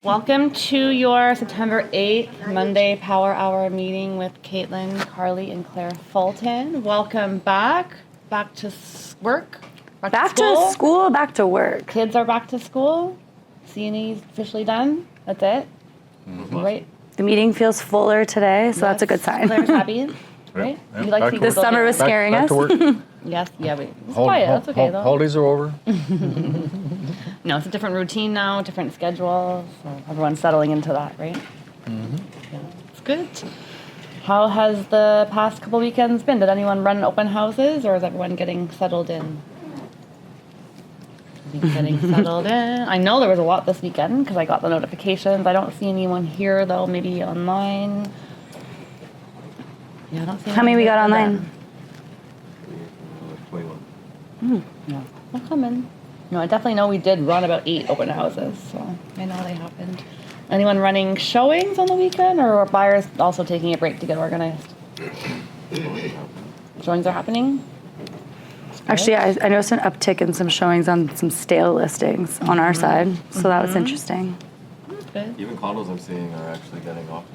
Welcome to your September 8th Monday Power Hour meeting with Katelyn, Carly, and Clare Fulton. Welcome back. Back to work. Back to school, back to work. Kids are back to school. C&E's officially done. That's it. Mm-hmm. Right. The meeting feels fuller today, so that's a good sign. Claire's happy, right? Yep. You like the summer was scaring us. To work. Yes, yeah, it's quiet. That's okay though. Holidays are over. No, it's a different routine now, different schedule, so everyone's settling into that, right? Mm-hmm. Yeah, it's good. How has the past couple weekends been? Did anyone run open houses, or is everyone getting settled in? I know there was a lot this weekend because I got the notifications. I don't see anyone here though. Maybe online. Yeah, I don't see. How many we got online? 21. Yeah, they'll come in. No, I definitely know we did run about 8 open houses, so I know they happened. Anyone running showings on the weekend, or are buyers also taking a break to get organized? Showings are happening? Actually, I noticed an uptick in some showings on some stale listings on our side, so that was interesting. That's good. Even condos I'm seeing are actually getting offers.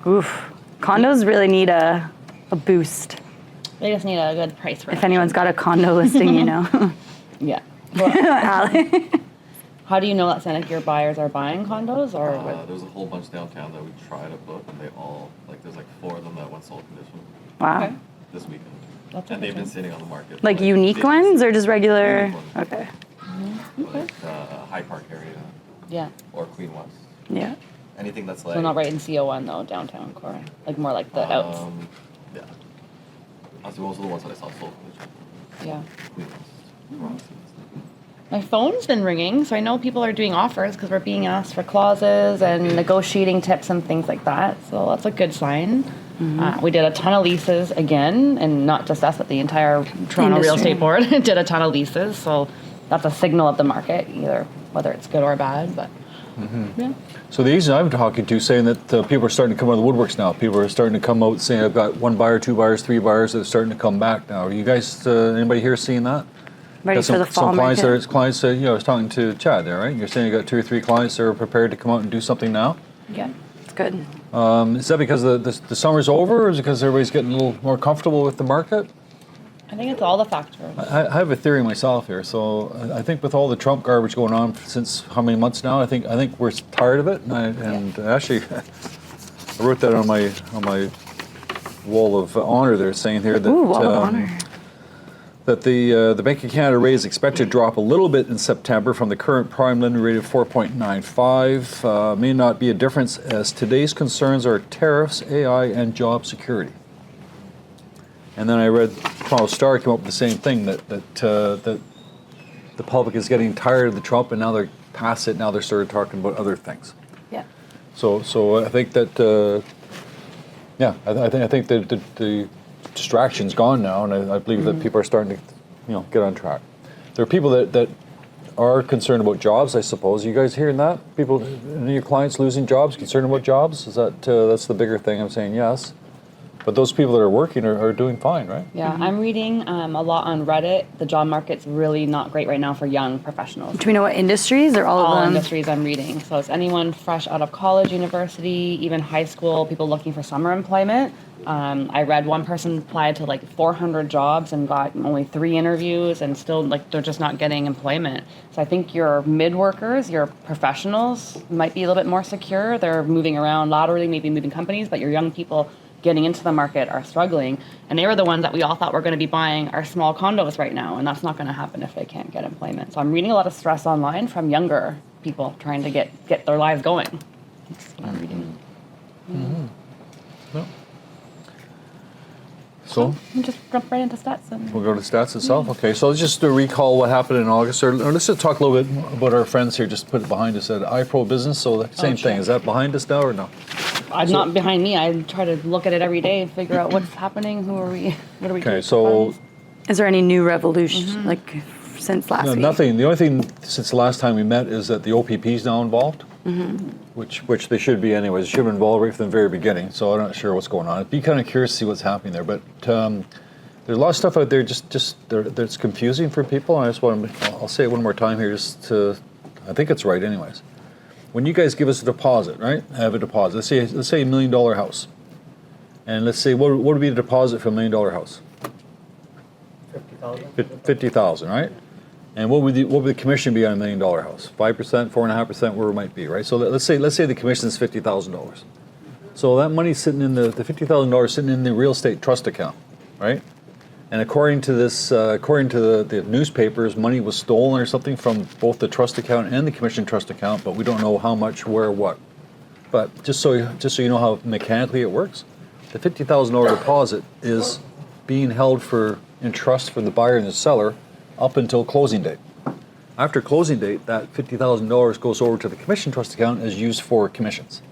Oof. Condos really need a boost. They just need a good price range. If anyone's got a condo listing, you know. Yeah. Allie. How do you know that your buyers are buying condos, or what? There's a whole bunch downtown that we tried to book, and they all, there's 4 of them that went sold condition Wow. Okay. this weekend. That's And they've been interesting. sitting on the market. Like unique ones or just regular? Unique ones. Okay. Okay. Hyde Park area Yeah. or Queen West. Yeah. Anything that's like... So not right in CO1 though, downtown core. Like more like the outs. Yeah. Honestly, most of the ones that I saw sold condition. Yeah. Queen West. My phone's been ringing, so I know people are doing offers because we're being asked for clauses and negotiating tips and things like that. So that's a good sign. We did a ton of leases again, and not just us, but the entire Toronto Real Estate Board did a ton of leases. So that's a signal of the market, either whether it's good or bad. But yeah. So the agent I'm talking to saying that people are starting to come out of the woodworks now. People are starting to come out saying, I've got 1 buyer, 2 buyers, 3 buyers that are starting to come back now. Are you guys, anybody here seeing that? Ready for the fall clients market? Clients, I was talking to Chad there, right? You're saying you got 2 or 3 clients that are prepared to come out and do something now? Yeah. It's good. Is that because the summer's over, or is it because everybody's getting a little more comfortable with the market? I think it's all the factors. I have a theory myself here. So I think with all the Trump garbage going on since how many months now, I think we're tired of it. And actually, I wrote that on my wall of honor there, saying here that Ooh, wall of honor. That the Bank of Canada rate is expected to drop a little bit in September from the current prime lending rate of 4.95. May not be a difference, as today's concerns are tariffs, AI, and job security. And then I read Toronto Star came up with the same thing, that the public is getting tired of the Trump, and now they're past it. Now they're started talking about other things. Yeah. So I think that I think that the distraction's gone now, and I believe that people are starting to get on track. There are people that are concerned about jobs, I suppose. You guys hearing that? People, any of your clients losing jobs, concerned about jobs? Is that that's the bigger thing? I'm saying yes. But those people that are working are doing fine, right? Yeah, I'm reading a lot on Reddit. The job market's really not great right now for young professionals. Do we know what industries or all of them? All industries I'm reading. So it's anyone fresh out of college, university, even high school, people looking for summer employment. I read one person applied to 400 jobs and got only 3 interviews, and still they're just not getting employment. So I think your mid workers, your professionals might be a little bit more secure. They're moving around laterally, maybe moving companies, but your young people getting into the market are struggling. And they were the ones that we all thought were going to be buying our small condos right now, and that's not going to happen if they can't get employment. So I'm reading a lot of stress online from younger people trying to get their lives going. That's what I'm reading. Yeah. So We'll just jump right into stats. And we'll go to stats itself. Okay, so let's just recall what happened in August, or let's just talk a little bit about our friends here. Just put it behind us at iPro Business. So the same thing. sure. Is that behind us now or no? Not behind me. I try to look at it every day and figure out what's happening. What are we Okay, doing? so Is there any new revolution since last week? nothing. The only thing since the last time we met is that the OPP is now involved, which they should be anyways. They should have been involved right from the very beginning. So I'm not sure what's going on. I'd be kind of curious to see what's happening there. But there's a lot of stuff out there that's confusing for people. And I just want to, I'll say it one more time here, I think it's right anyways. when you guys give us a deposit, right? Have a deposit. Let's say $1 million house. And let's say, what would be the deposit for $1 million house? 50,000. 50,000, right? And what would the commission be on $1 million house? 5%, 4.5%, where it might be, right? So let's say the commission is $50,000. So that money's sitting in the $50,000 sitting in the real estate trust account, right? And according to this, according to the newspapers, money was stolen or something from both the trust account and the commission trust account, but we don't know how much, where, what. But just so you know how mechanically it works, the $50,000 deposit is being held in trust for the buyer and the seller up until closing date. After closing date, that $50,000 goes over to the commission trust account as used for commissions.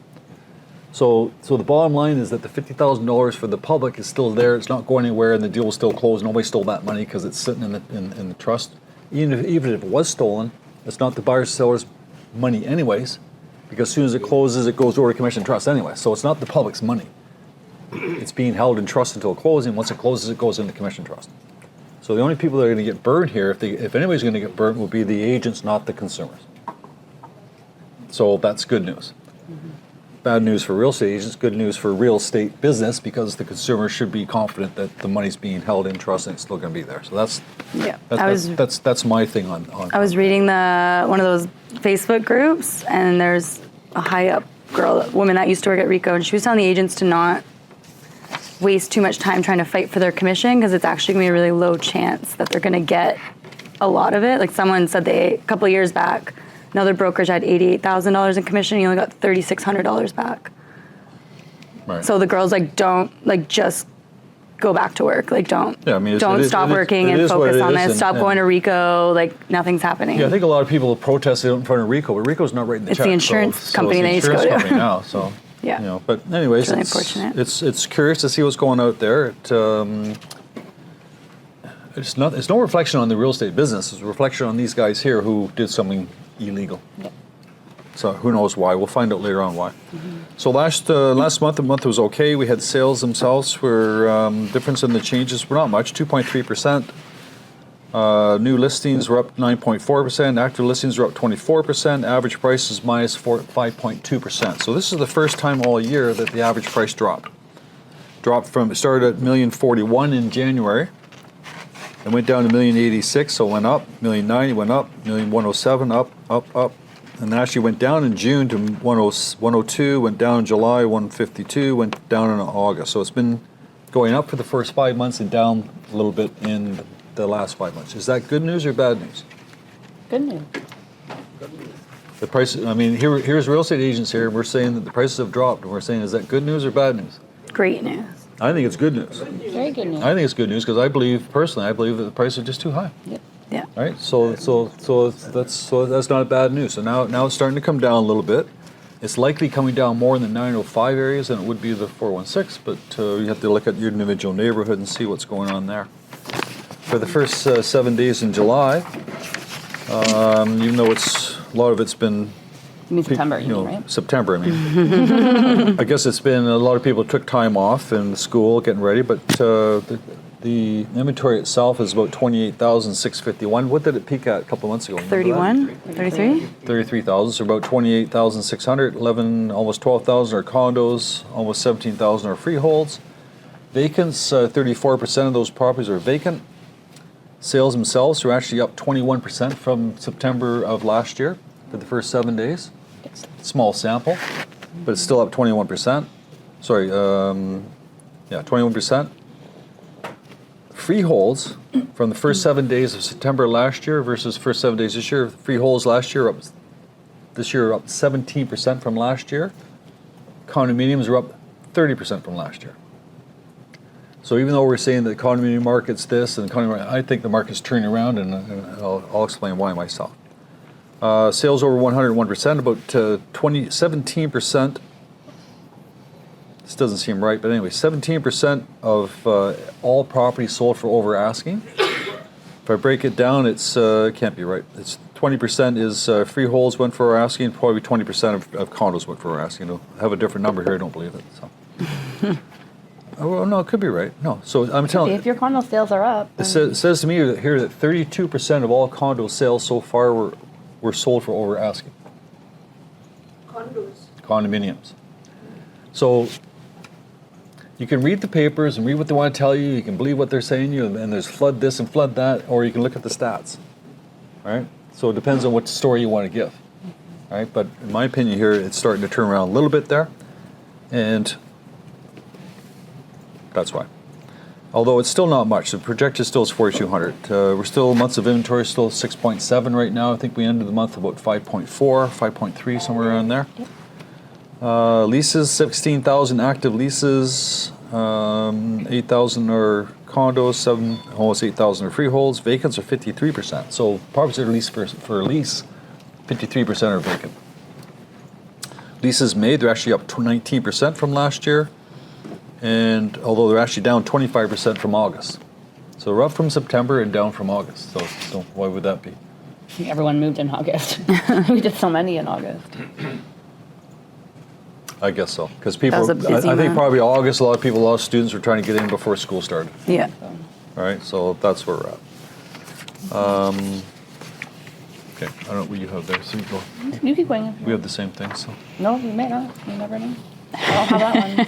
So the bottom line is that the $50,000 for the public is still there. It's not going anywhere, and the deal will still close. Nobody stole that money because it's sitting in the trust. Even if it was stolen, it's not the buyer's seller's money anyways, because as soon as it closes, it goes over to commission trust anyway. So it's not the public's money. It's being held in trust until closing. Once it closes, it goes into commission trust. So the only people that are going to get burned here, if anybody's going to get burned, will be the agents, not the consumers. So that's good news. Bad news for real estate agents, good news for real estate business, because the consumer should be confident that the money's being held in trust and it's still going to be there. So that's my thing on. I was reading one of those Facebook groups, and there's a high up woman that used to work at RECO, and she was telling the agents to not waste too much time trying to fight for their commission, because it's actually going to be a really low chance that they're going to get a lot of it. Like someone said a couple of years back, another brokerage had $88,000 in commission, he only got $3,600 back. Right. So the girls don't just go back to work. Like don't stop working and focus on this. Stop going to RECO. Like nothing's happening. Yeah, I think a lot of people protest in front of RECO, but RECO's not writing the check. It's the insurance company they used to go to. It's the insurance company now, so. Yeah. You know, but anyways, It's really unfortunate. it's curious to see what's going out there. It's no reflection on the real estate business. It's a reflection on these guys here who did something illegal. Yep. So who knows why? We'll find out later on why. So last month, the month was okay. We had sales themselves were difference in the changes were not much, 2.3%. New listings were up 9.4%. Active listings were up 24%. Average price is minus 5.2%. So this is the first time all year that the average price dropped. It started at $1,041,000 in January. It went down to $1,086,000, so it went up. $1,090,000 went up. $1,107,000 up. And then actually went down in June to 102, went down in July, 152, went down in August. So it's been going up for the first 5 months and down a little bit in the last 5 months. Is that good news or bad news? Good news. The price, I mean, here's real estate agents here, and we're saying that the prices have dropped, and we're saying, is that good news or bad news? Great news. I think it's good news. Very good news. I think it's good news because I believe that the prices are just too high. Yep. Yeah. Right, so that's not bad news. So now it's starting to come down a little bit. It's likely coming down more in the 905 areas than it would be the 416, but you have to look at your individual neighborhood and see what's going on there. For the first 7 days in July, even though a lot of it's been You mean September, you mean, right? September, I mean. I guess it's been a lot of people took time off in school getting ready, but the inventory itself is about 28,651. What did it peak at a couple of months ago? 31, 33? 33,000, so about 28,600. Almost 12,000 are condos, almost 17,000 are freeholds. Vacants, 34% of those properties are vacant. Sales themselves are actually up 21% from September of last year for the first 7 days. Small sample, but it's still up 21%. Sorry, 21%. Freeholds from the first 7 days of September last year versus first 7 days this year. Freeholds this year are up 17% from last year. Condominiums are up 30% from last year. So even though we're saying that the condominium market's this and I think the market's turning around, and I'll explain why myself. Sales over 101%, about 17%. This doesn't seem right, but anyway, 17% of all properties sold for over asking. If I break it down, it can't be right. It's 20% is freeholds went for asking, probably 20% of condos went for asking. I have a different number here, I don't believe it. So. Oh, no, it could be right. No, so I'm telling you. If your condo sales are up. It says to me here that 32% of all condo sales so far were sold for over asking. condominiums. So you can read the papers and read what they want to tell you. You can believe what they're saying to you, and there's flood this and flood that, or you can look at the stats, right? So it depends on what story you want to give, right? But in my opinion here, it's starting to turn around a little bit there, and that's why. Although it's still not much. The projection still is 4,200. We're still, months of inventory still 6.7 right now. I think we ended the month about 5.4, 5.3, somewhere around there. Leases, 16,000 active leases, 8,000 are condos, almost 8,000 are freeholds. Vacants are 53%. So properties that are leased for lease, 53% are vacant. Leases made, they're actually up 19% from last year. And although they're actually down 25% from August. So we're up from September and down from August. So why would that be? I think everyone moved in August. We did so many in August. I guess so. Because people, That was a busy I think month. probably August, a lot of students were trying to get in before school started. Yeah. All right, so that's where we're at. Okay, I don't know what you have there. So you go. You keep going. We have the same thing, so. No, we may not. You never know. I don't have that one.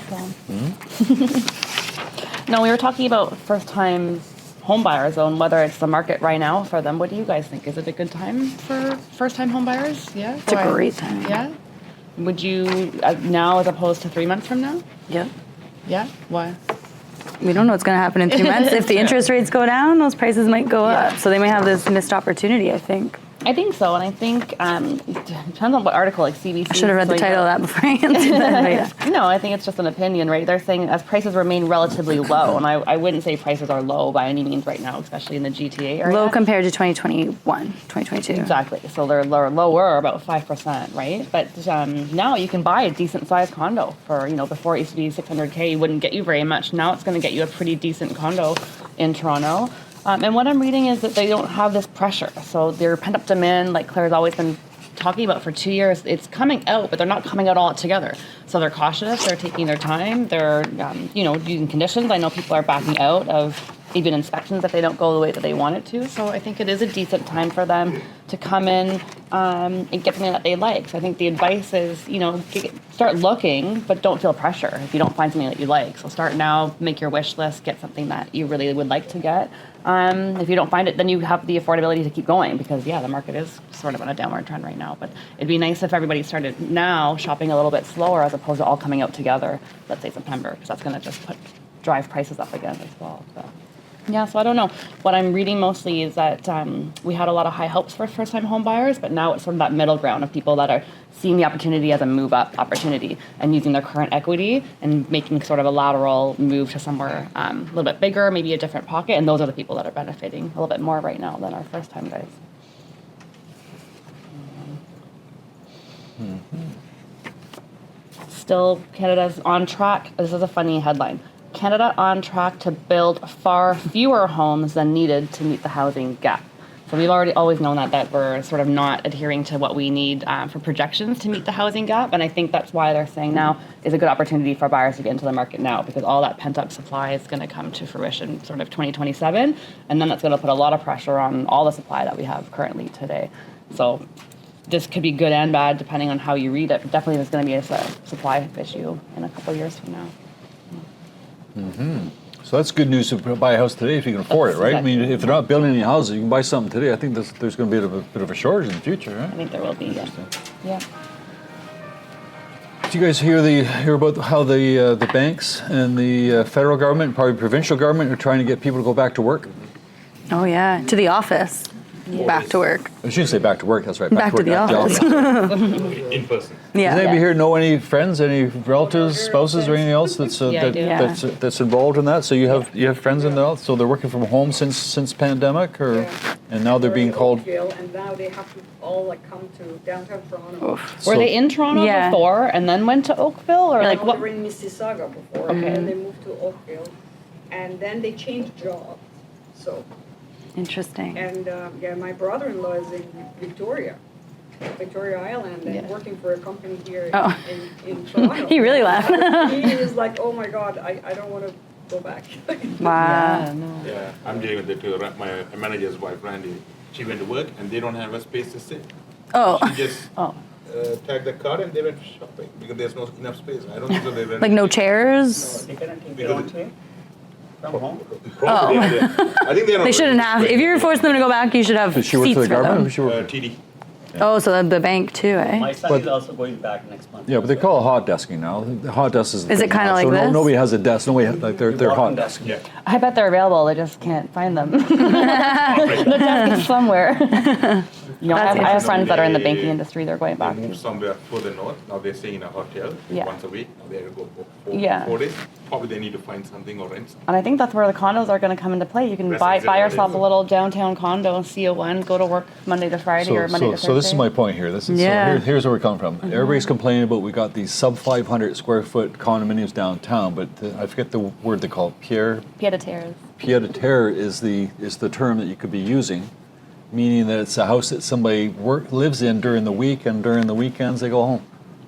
So. No, we were talking about first-time home buyers, though, and whether it's the market right now for them. What do you guys think? Is it a good time for first-time home buyers? Yeah, It's a great time. Yeah. Would you now as opposed to 3 months from now? Yep. Yeah. Why? We don't know what's going to happen in 3 months. If the interest rates go down, those prices might go Yeah. up. So they might have this missed opportunity, I think. I think so, and I think it depends on what article, like CBC. I should have read the title of that before I answered that. But yeah. No, I think it's just an opinion, right? They're saying as prices remain relatively low, and I wouldn't say prices are low by any means right now, especially in the GTA area. Low compared to 2021, 2022. Exactly. So they're lower, about 5%, right? But now you can buy a decent sized condo for, before it used to be $600K, it wouldn't get you very much. Now it's going to get you a pretty decent condo in Toronto. And what I'm reading is that they don't have this pressure. So their pent-up demand, like Claire's always been talking about for 2 years, it's coming out, but they're not coming out all together. So they're cautious, they're taking their time, they're, using conditions. I know people are backing out of even inspections if they don't go the way that they want it to. So I think it is a decent time for them to come in and get something that they like. So I think the advice is, start looking, but don't feel pressure if you don't find something that you like. So start now, make your wish list, get something that you really would like to get. If you don't find it, then you have the affordability to keep going because, the market is sort of on a downward trend right now. But it'd be nice if everybody started now shopping a little bit slower as opposed to all coming out together, let's say September, because that's going to just drive prices up again as well. So. Yeah, so I don't know. What I'm reading mostly is that we had a lot of high hopes for first-time home buyers, but now it's sort of that middle ground of people that are seeing the opportunity as a move-up opportunity and using their current equity and making sort of a lateral move to somewhere a little bit bigger, maybe a different pocket, and those are the people that are benefiting a little bit more right now than our first-time guys. Still, Canada's on track. This is a funny headline. Canada on track to build far fewer homes than needed to meet the housing gap. So we've always known that we're sort of not adhering to what we need for projections to meet the housing gap. And I think that's why they're saying now is a good opportunity for buyers to get into the market now because all that pent-up supply is going to come to fruition sort of 2027. And then that's going to put a lot of pressure on all the supply that we have currently today. So this could be good and bad depending on how you read it. But definitely there's going to be a supply issue in a couple of years from now. Mm-hmm. So that's good news to buy a house today if you can afford it, right? Exactly. I mean, if they're not building any houses, you can buy something today. I think there's going to be a bit of a shortage in the future, right? I think there will be, yeah. Did you guys hear about how the banks and the federal government, probably provincial government, are trying to get people to go back to work? Oh, yeah. To the office. Yeah. Back to work. I shouldn't say back to work. That's right. Back to the at office. In person. Yeah. Does anybody here know any friends, any relatives, spouses, or anything else that's Yeah, I do. that's involved in that? So you have friends in there. So they're working from home since pandemic, and now they're being called. Oakville, and now they have to all come to downtown Toronto. Were they in Toronto Yeah. before and then went to Oakville, or like They what? were in Mississauga before, Okay. and then they moved to Oakville, and then they changed jobs. So, Interesting. and my brother-in-law is in Victoria Island, and Yeah. working for a company here Oh. in Toronto. He really laughed. He is like, oh my God, I don't want to go back. Wow. Yeah, no. Yeah, I'm dealing with it too. My manager's wife, Randy, she went to work and they don't have a space to sit. Oh. She just Oh. tagged the car and they went shopping because there's no enough space. I don't think so they went. Like no chairs? They couldn't take their own chair from home. Probably, I think they're not. They shouldn't have. If you're forcing them to go back, you should have Does she work seats for the for government? Or them. does she work TD. Oh, so the bank too, My eh? son is also going back next month. Yeah, but they call it hot desking now. The hot desk is. Is it kinda like this? Nobody has a desk. Nobody like they're hot Walking desks. desk. Yeah. I bet they're available. They just can't find them. The desk is somewhere. You know, I That's have friends that are in the They- banking industry. They're going They back. moved somewhere further north. Now they're staying in a hotel Yeah. once a week. Now they have to go for Yeah. 4 days. Probably they need to find something or rent something. And I think that's where the condos are going to come into play. You can buy yourself a little downtown condo, CO1, go to work Monday to Friday or Monday to Thursday. So this is my point here. This is Yeah. here's where we're coming from. Everybody's complaining about we got these sub 500 square foot condominiums downtown, but I forget the word they call it. Pied-à-terres. Pied-à-terre is the term that you could be using, meaning that it's a house that somebody lives in during the week, and during the weekends they go home.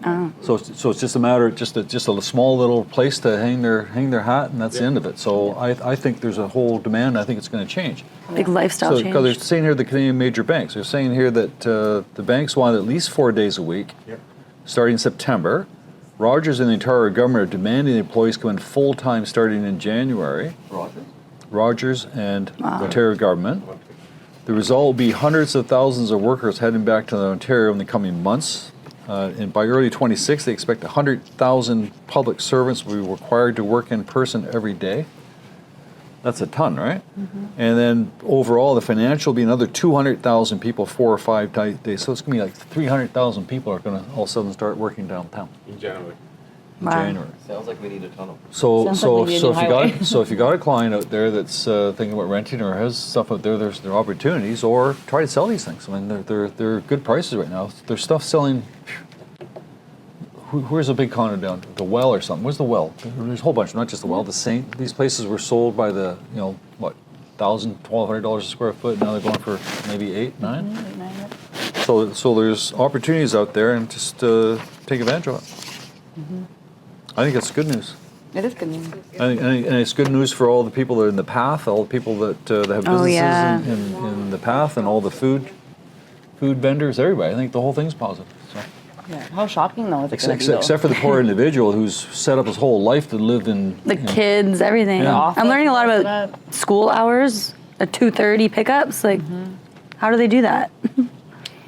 Oh. So it's just a matter of just a small little place to hang their hat, and that's the end of it. So I think there's a whole demand. I think it's going to change. Big lifestyle So because they're change. saying here the Canadian major banks, they're saying here that the banks want at least 4 days a week, Yep. starting in September. Rogers and the Ontario government are demanding the employees come in full time starting in January. Rogers? Rogers and the Ontario government. The result will be hundreds of thousands of workers heading back to Ontario in the coming months. And by early 26, they expect 100,000 public servants will be required to work in person every day. That's a ton, right? And then overall, the financial will be another 200,000 people, 4 or 5 days. So it's going to be like 300,000 people are going to all of a sudden start working downtown In January. in Wow. January. Sounds like we need a ton of. So Sounds so like we need a so new if you highway. got if you got a client out there that's thinking about renting or has stuff out there, there are opportunities, or try to sell these things. I mean, they're good prices right now. There's stuff selling. Where's a big condo down? The Well or something? Where's the Well? There's a whole bunch, not just the Well. The Saint. These places were sold by the what, $1,000-$1,200 a square foot. Now they're going for maybe 8, 9. So there's opportunities out there, and just take advantage of it. I think it's good news. It is good news. And it's good news for all the people that are in the path, all the people that have Oh, businesses yeah. in the path, and all the food vendors, everybody. I think the whole thing's positive. So. Yeah. How shocking though is it going to be? Except for the poor individual who's set up his whole life to live in. The kids, everything. Yeah. I'm learning a lot Office, about school hours, 2:30 pickups. Like, how do they do that?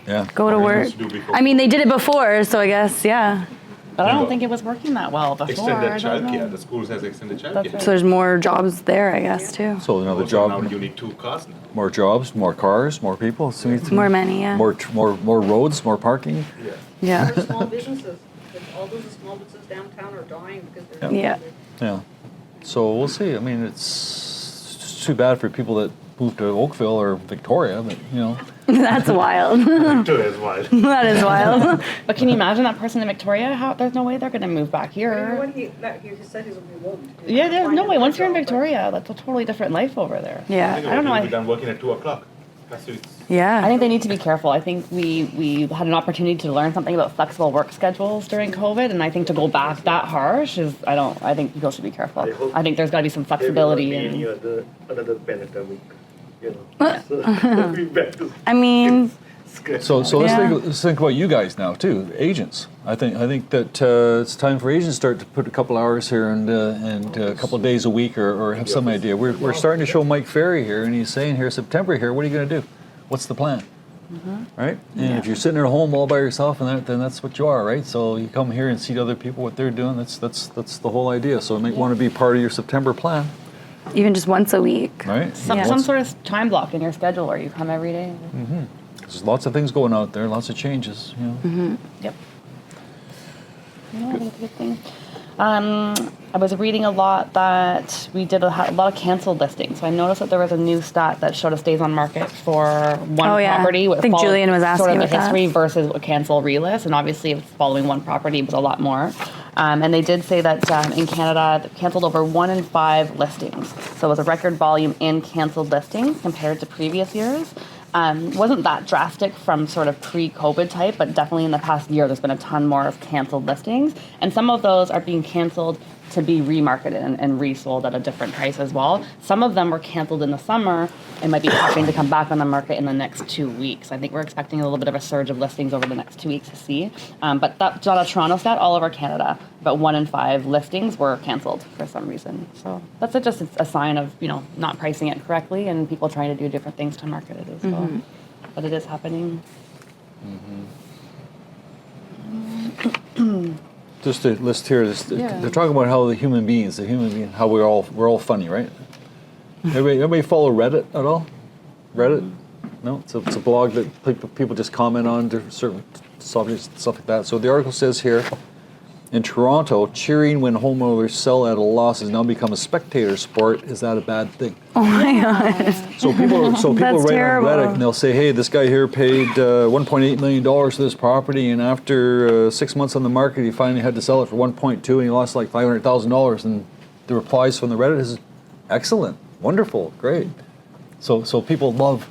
Yeah. Go to What work. they used to do before. I mean, they did it before, so I guess, yeah. But I don't think it was working that well before. Extended I don't know. childcare. The schools has extended That's childcare. right. So there's more jobs there, I guess, too. So another Also, job, now you need 2 cars now. more jobs, more cars, more people. So More money, yeah. more roads, more parking. Yeah. Yeah. There are small businesses, but all those small businesses downtown are dying because they're. Yeah. Yeah. So we'll see. I mean, it's too bad for people that move to Oakville or Victoria, but That's wild. Victoria as well. That is wild. But can you imagine that person in Victoria? How there's no way they're going to move back You know here. what, he said he won't. Yeah, there's Find no way. another Once you're in job, but- Victoria, that's a totally different life over there. Yeah. I don't know. We'll be done working at 2 o'clock. That's it. Yeah. I think they need to be careful. I think we had an opportunity to learn something about flexible work schedules during COVID, and I think to go back that harsh is I think people should be careful. I think there's got to be some flexibility. Any And, another pandemic, So we back to I mean, scratch. So let's Yeah. let's think about you guys now too, agents. I think that it's time for agents to start to put a couple hours here and a couple of days a week or have some idea. We're starting to show Mike Ferry here, and he's saying here September here. What are you going to do? What's the plan? Right? And if you're sitting at home all by yourself, and then that's what you are, right? So you come here and see other people what they're doing. That's the whole idea. So you might want to be part of your September plan, even just once a week. right? Yeah. some sort of time block in your schedule where you come every day. There's lots of things going out there, lots of changes. Yep. I think it's a good thing. I was reading a lot that we did a lot of canceled listings. So I noticed that there was a new stat that showed us days on market for one Oh, yeah. property. I think followed Julian was sort asking of the about that. history versus a cancel relist, and obviously if it's following one property was a lot more. And they did say that in Canada, they canceled over 1 in 5 listings. So it was a record volume in canceled listings compared to previous years. Wasn't that drastic from sort of pre-COVID type, but definitely in the past year, there's been a ton more of canceled listings. And some of those are being canceled to be remarketed and resold at a different price as well. Some of them were canceled in the summer and might be hoping to come back on the market in the next 2 weeks. I think we're expecting a little bit of a surge of listings over the next 2 weeks to see. But that's not a Toronto stat, all over Canada. About 1 in 5 listings were canceled for some reason. So that's just a sign of, not pricing it correctly and people trying to do different things to market it as well. But it is happening. Just to list here, they're talking about how the human beings, how we're all funny, right? Everybody follow Reddit at all? Reddit? No, it's a blog that people just comment on certain subjects, stuff like that. So the article says here, in Toronto, cheering when homeowners sell at a loss has now become a spectator sport. Is that a bad thing? Oh my God. So people That's write terrible. on Reddit and they'll say, hey, this guy here paid $1.8 million for this property, and after 6 months on the market, he finally had to sell it for 1.2, and he lost like $500,000. And the replies from the Reddit is, excellent, wonderful, great. So people love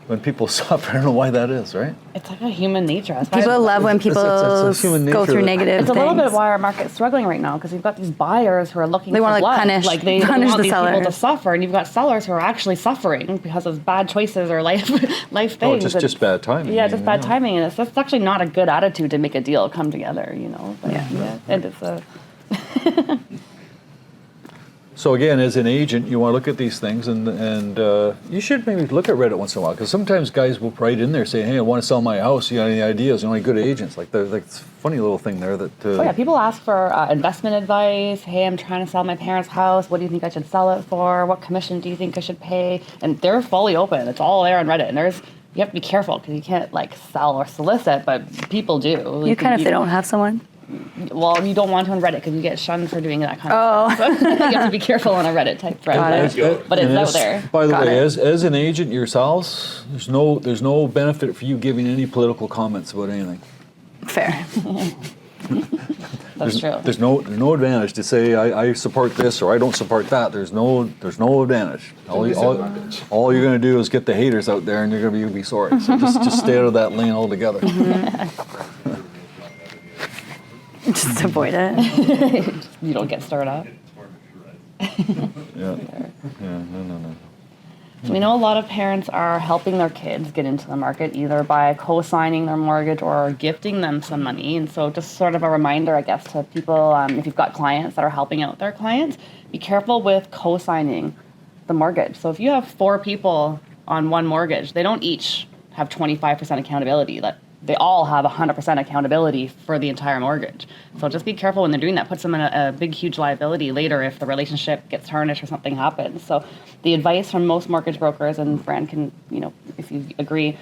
when people suffer. I don't know why that is, right? It's like a human nature. That's why People love when people it's human go nature through that- negative It's a things. little bit why our market's struggling right now, because you've got these buyers who are looking They for wanna, like, blood. punish They the want these people sellers. to suffer, and you've got sellers who are actually suffering because of bad choices or life things. Oh, just And- bad timing. Yeah, just bad timing, and that's actually not a good attitude to make a deal come together, But, yeah, and it's a. So again, as an agent, you want to look at these things, and you should maybe look at Reddit once in a while, because sometimes guys will write in there saying, "Hey, I want to sell my house. You got any ideas? You know, any good agents?" Like it's a funny little thing there that. Oh yeah, people ask for investment advice. Hey, I'm trying to sell my parents' house. What do you think I should sell it for? What commission do you think I should pay? And they're fully open. It's all there on Reddit, and you have to be careful because you can't sell or solicit, but people do. You can if they don't have someone. Well, you don't want to on Reddit because you get shunned for doing that kind of stuff. So you have to be careful on a Reddit type thread. But it's out there. By the Got way, it. as an agent yourselves, there's no benefit for you giving any political comments about anything. Fair. That's true. There's no advantage to say I support this or I don't support that. There's no advantage. All you're going to do is get the haters out there, and you're going to be sorry. So just stay out of that lane altogether. Just avoid it. You don't get stirred up. Yeah. No. So we know a lot of parents are helping their kids get into the market either by co-signing their mortgage or gifting them some money. And so just sort of a reminder, I guess, to people, if you've got clients that are helping out their clients, be careful with co-signing the mortgage. So if you have 4 people on one mortgage, they don't each have 25% accountability. They all have 100% accountability for the entire mortgage. So just be careful when they're doing that. Puts them in a big, huge liability later if the relationship gets tarnished or something happens. So the advice from most mortgage brokers, and Fran can, if you agree,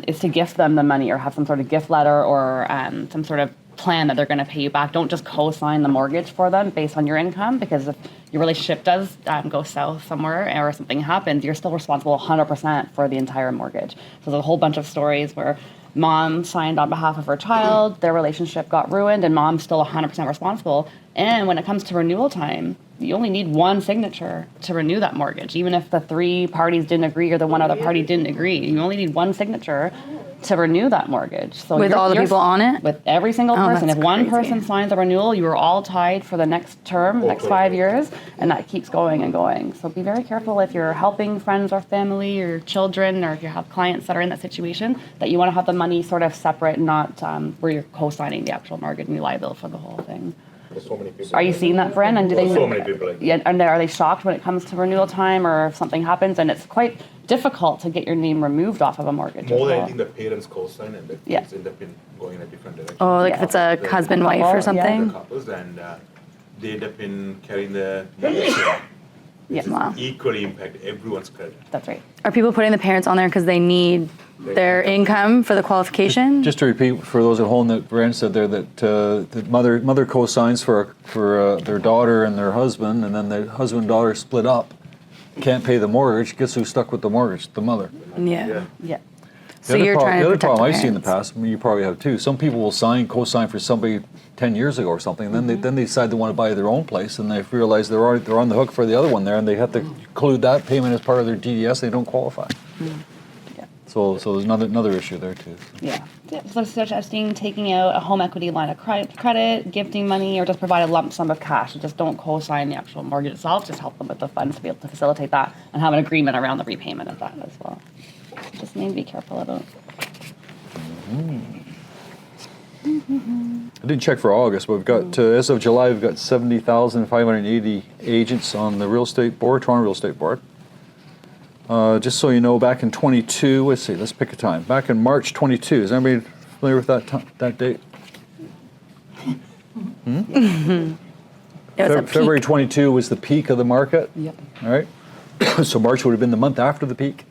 is to gift them the money or have some sort of gift letter or some sort of plan that they're going to pay you back. Don't just co-sign the mortgage for them based on your income, because if your relationship does go south somewhere or something happens, you're still responsible 100% for the entire mortgage. So there's a whole bunch of stories where mom signed on behalf of her child, their relationship got ruined, and mom's still 100% responsible. And when it comes to renewal time, you only need one signature to renew that mortgage. Even if the 3 parties didn't agree or the one other party didn't agree, you only need one signature to renew that mortgage. So With all the people on it? With every single person. that's If one crazy. person signs a renewal, you are all tied for the next term, the next 5 years, and that keeps going and going. So be very careful if you're helping friends or family or children, or if you have clients that are in that situation, that you want to have the money sort of separate, not where you're co-signing the actual mortgage and you're liable for the whole thing. There's so many people. Are you seeing that, Bren? And do they? So many people like that. Yeah, and are they shocked when it comes to renewal time, or if something happens? And it's quite difficult to get your name removed off of a mortgage. More as than well. anything, the parents co-sign and the Yeah. kids end up going in a different direction. Oh, like if it's a husband, wife, or Yeah. something. The couples, and they end up in carrying the mortgage. Yeah, Wow. Equally impact everyone's credit. that's right. Are people putting the parents on there because they need their income for the qualification? Just to repeat for those at home, that Brand said there that the mother co-signs for their daughter and their husband, and then the husband and daughter split up, can't pay the mortgage. Guess who's stuck with the mortgage? The mother. Yeah. Yeah. So you're trying to the other protect problem the I've seen in the parents. past, I mean, you probably have too. Some people will co-sign for somebody 10 years ago or something, and then they decide they want to buy their own place, and they realize they're on the hook for the other one there, and they have to include that payment as part of their DDS. They don't qualify. So there's another issue there too. Yeah. So suggesting taking out a home equity line of credit, gifting money, or just provide a lump sum of cash. Just don't co-sign the actual mortgage itself. Just help them with the funds to be able to facilitate that and have an agreement around the repayment of that as well. Just need to be careful about. I didn't check for August, but we've got, as of July, we've got 70,580 agents on the real estate board, Toronto Real Estate Board. Just so you know, back in 22, let's pick a time. Back in March 22, is anybody familiar with that date? February 22 was the peak of the market. Yep. All right. So March would have been the month after the peak.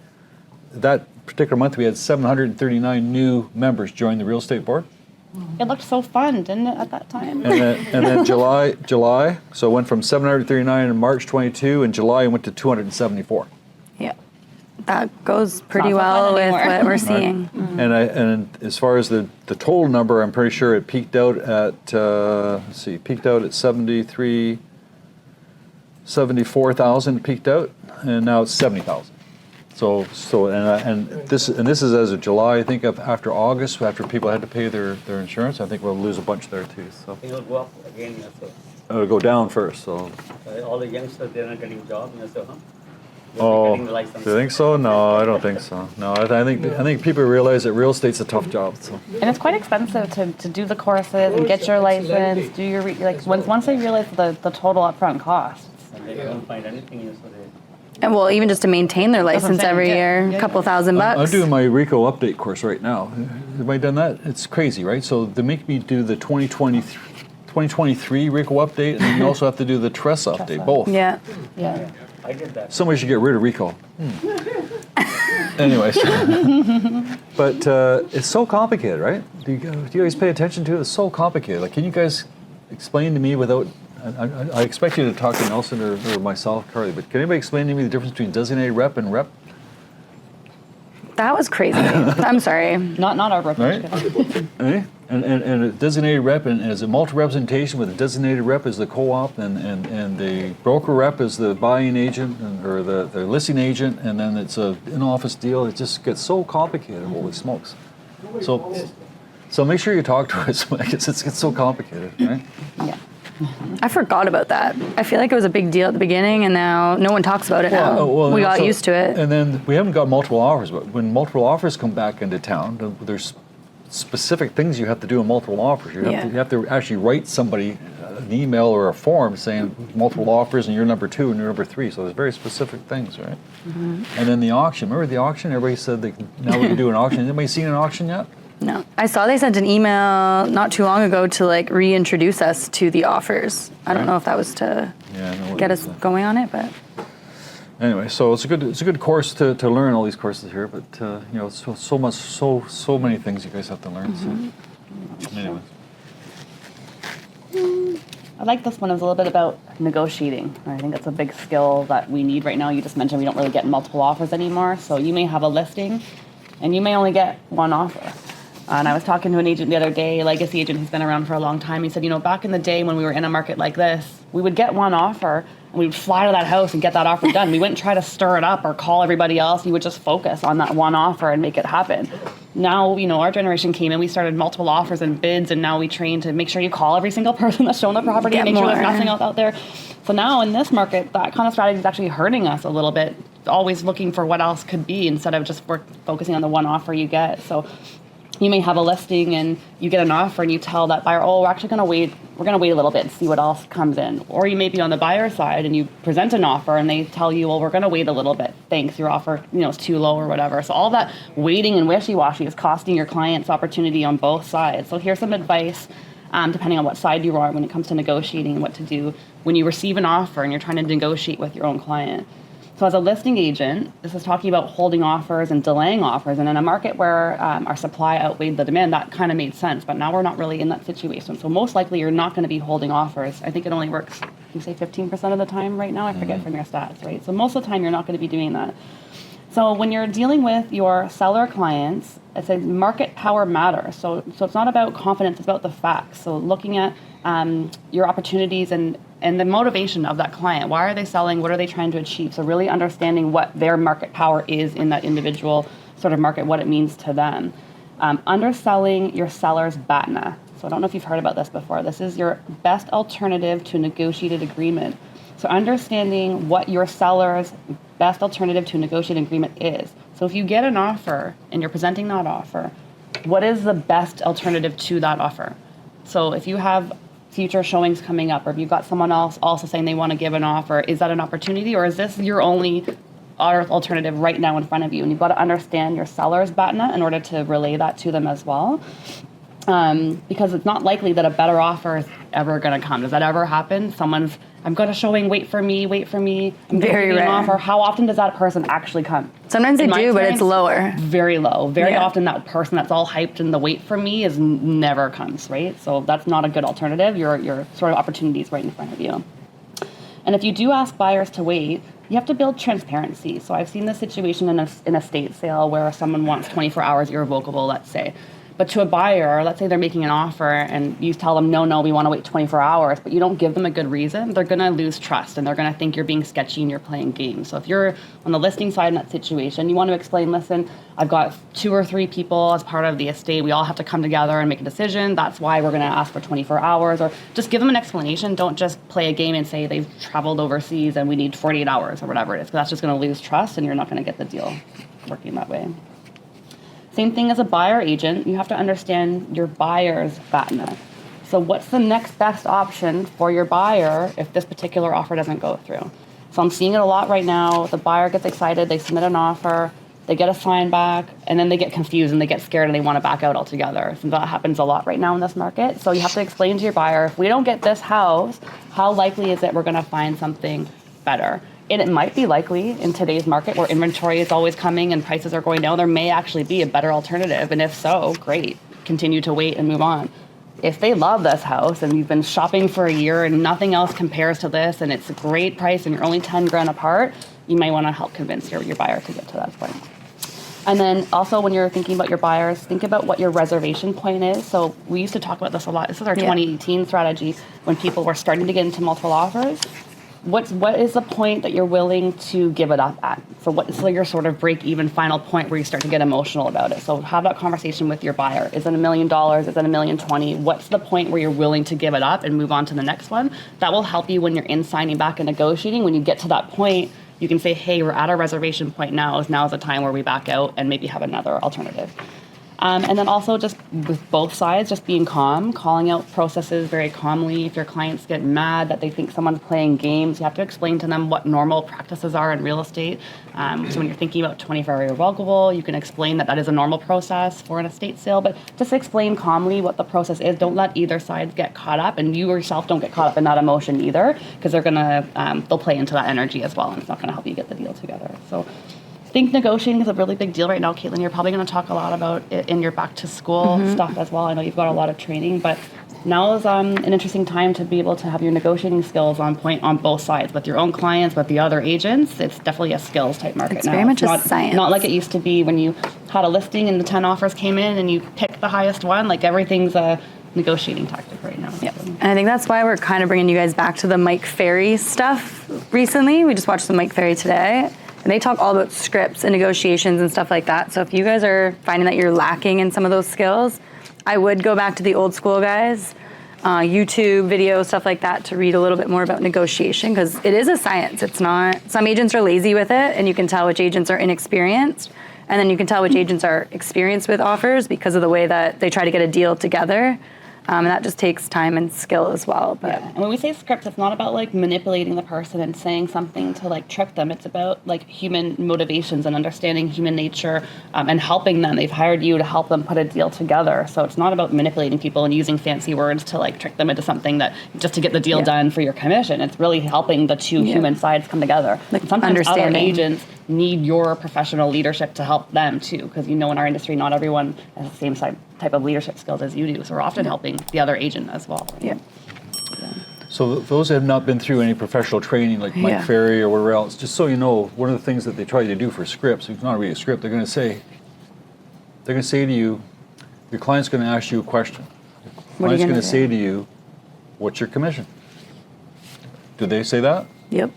That particular month, we had 739 new members join the real estate board. It looked so fun, didn't it, at that time? And then July, so it went from 739 in March 22, and July it went to 274. Yeah. That goes pretty Not so well fun with anymore. what we're seeing. And as far as the total number, I'm pretty sure it peaked out at 74,000 peaked out, and now it's 70,000. So this is as of July. I think after August, after people had to pay their insurance, I think we'll lose a bunch there too. So It will go up again, yes, sir. it'll go down first. So All the youngsters, they're not getting jobs, yes, sir, huh? oh, Getting the do license. you think so? No, I don't think so. No, I think people realize that real estate's a tough job. So And it's quite expensive to do the courses and get your license, do your, once they realize the total upfront costs. And they don't find anything, yes, sir. And well, even just to maintain their what I'm license saying, every yeah, year, yeah, a couple $1,000 bucks. I'm doing my RECO update course right now. Have I done that? It's crazy, right? So they make me do the 2023 RECO update, and then you also have to do the TRREB update, both. Yeah. Yeah. I did that. Somebody should get rid of RECO. Anyways, but it's so complicated, right? Do you guys pay attention to it? It's so complicated. Like, can you guys explain to me without? I expect you to talk to Nelson or myself, Carly, but can anybody explain to me the difference between designated rep and rep? That was crazy. I'm sorry. Not our brokerage. Right? Eh? And a designated rep and as a multi-representation with a designated rep as the co-op and the broker rep is the buying agent or the listing agent, and then it's a in-office deal. It just gets so complicated. Holy smokes! So make sure you talk to us because it gets so complicated, right? Yeah. I forgot about that. I feel like it was a big deal at the beginning, and now no one talks about it now. We got used to it. And then we haven't got multiple offers, but when multiple offers come back into town, there's specific things you have to do in multiple offers. You have to actually write somebody an email or a form saying multiple offers and you're number 2 and you're number 3. So there's very specific things, right? Mm-hmm. And then the auction. Remember the auction? Everybody said now we can do an auction. Has anybody seen an auction yet? No. I saw they sent an email not too long ago to reintroduce us to the offers. I don't know if that was to get us going on it, but anyway, so it's a good course to learn all these courses here, but so many things you guys have to learn. Mm-hmm. So anyway. I like this one. It was a little bit about negotiating. I think that's a big skill that we need right now. You just mentioned we don't really get multiple offers anymore. So you may have a listing and you may only get one offer. And I was talking to an agent the other day, a legacy agent who's been around for a long time. He said, back in the day when we were in a market like this, we would get one offer and we would fly to that house and get that offer done. We wouldn't try to stir it up or call everybody else. You would just focus on that one offer and make it happen. Now, our generation came in, we started multiple offers and bids, and now we train to make sure you call every single person that's shown the property and make sure there's nothing else out there. So now in this market, that kind of strategy is actually hurting us a little bit, always looking for what else could be instead of just focusing on the one offer you get. So you may have a listing and you get an offer and you tell that buyer, we're actually going to wait. We're going to wait a little bit and see what else comes in. Or you may be on the buyer side and you present an offer and they tell you, we're going to wait a little bit. Thanks, your offer, is too low or whatever. So all that waiting and wishy-washy is costing your clients opportunity on both sides. So here's some advice, depending on what side you are when it comes to negotiating and what to do when you receive an offer and you're trying to negotiate with your own client. So as a listing agent, this is talking about holding offers and delaying offers. And in a market where our supply outweighed the demand, that kind of made sense. But now we're not really in that situation. So most likely you're not going to be holding offers. I think it only works, you say 15% of the time right now? I forget from your stats, right? So most of the time you're not going to be doing that. So when you're dealing with your seller clients, it says market power matters. So it's not about confidence, it's about the facts. So looking at your opportunities and the motivation of that client. Why are they selling? What are they trying to achieve? So really understanding what their market power is in that individual sort of market, what it means to them. Underselling your seller's BATNA. So I don't know if you've heard about this before. This is your best alternative to a negotiated agreement. So understanding what your seller's best alternative to a negotiated agreement is. So if you get an offer and you're presenting that offer, what is the best alternative to that offer? So if you have future showings coming up, or if you've got someone else also saying they want to give an offer, is that an opportunity, or is this your only alternative right now in front of you? And you've got to understand your seller's BATNA in order to relay that to them as well. Because it's not likely that a better offer is ever going to come. Does that ever happen? I've got a showing, wait for me, I'm Very giving an rare. offer. How often does that person actually come? Sometimes they In my do, but it's experience, lower. Very low. Very Yeah. often that person that's all hyped in the wait for me is never comes, right? So that's not a good alternative. Your sort of opportunity is right in front of you. And if you do ask buyers to wait, you have to build transparency. So I've seen this situation in an estate sale where someone wants 24 hours irrevocable, let's say. But to a buyer, let's say they're making an offer and you tell them, no, we want to wait 24 hours, but you don't give them a good reason, they're going to lose trust and they're going to think you're being sketchy and you're playing games. So if you're on the listing side in that situation, you want to explain, listen, I've got 2 or 3 people as part of the estate. We all have to come together and make a decision. That's why we're going to ask for 24 hours. Or just give them an explanation. Don't just play a game and say they've traveled overseas and we need 48 hours or whatever it is, because that's just going to lose trust and you're not going to get the deal working that way. Same thing as a buyer agent, you have to understand your buyer's BATNA. So what's the next best option for your buyer if this particular offer doesn't go through? So I'm seeing it a lot right now. The buyer gets excited, they submit an offer, they get a sign back, and then they get confused and they get scared and they want to back out altogether. So that happens a lot right now in this market. So you have to explain to your buyer, if we don't get this house, how likely is it we're going to find something better? And it might be likely in today's market where inventory is always coming and prices are going down, there may actually be a better alternative. And if so, great, continue to wait and move on. If they love this house and you've been shopping for a year and nothing else compares to this and it's a great price and you're only 10 grand apart, you may want to help convince your buyer to get to that point. And then also when you're thinking about your buyers, think about what your reservation point is. So we used to talk about this a lot. This is our 2018 strategy when people were starting to get into multiple offers. What is the point that you're willing to give it up at? So what's your sort of break-even final point where you start to get emotional about it? So have that conversation with your buyer. Is it $1 million? Is it $1,020,000? What's the point where you're willing to give it up and move on to the next one? That will help you when you're in signing back and negotiating. When you get to that point, you can say, hey, we're at our reservation point now. Now is the time where we back out and maybe have another alternative. And then also just with both sides, just being calm, calling out processes very calmly. If your clients get mad that they think someone's playing games, you have to explain to them what normal practices are in real estate. So when you're thinking about 24-hour irrevocable, you can explain that is a normal process for an estate sale, but just explain calmly what the process is. Don't let either side get caught up, and you yourself don't get caught up in that emotion either, because they'll play into that energy as well, and it's not going to help you get the deal together. So I think negotiating is a really big deal right now, Katelyn. You're probably going to talk a lot about it in your back to school stuff as well. I know you've got a lot of training, but now is an interesting time to be able to have your negotiating skills on point on both sides, with your own clients, with the other agents. It's definitely a skills type market It's now. very much It's a not, science. Not like it used to be when you had a listing and the 10 offers came in and you picked the highest one. Like everything's a negotiating tactic right now. Yep. And I think that's why we're kind of bringing you guys back to the Mike Ferry stuff recently. We just watched the Mike Ferry today. And they talk all about scripts and negotiations and stuff like that. So if you guys are finding that you're lacking in some of those skills, I would go back to the old school guys, YouTube videos, stuff like that, to read a little bit more about negotiation, because it is a science. It's not, some agents are lazy with it, and you can tell which agents are inexperienced. And then you can tell which agents are experienced with offers because of the way that they try to get a deal together. And that just takes time and skill as well. But yeah. And when we say script, it's not about like manipulating the person and saying something to like trick them. It's about like human motivations and understanding human nature and helping them. They've hired you to help them put a deal together. So it's not about manipulating people and using fancy words to like trick them into something that just to get the deal done for your commission. It's really helping the two human sides come together. Like sometimes other understanding. agents need your professional leadership to help them too, because in our industry, not everyone has the same type of leadership skills as you do. So we're often helping the other agent as well. yeah. So those that have not been through any professional training like Mike Ferry or whatever else, just so you know, one of the things that they try to do for scripts, it's not really a script, they're going to say to you, your client's going to ask you a question. Your client's going to say to you, what's your commission? Do they say that? Yep.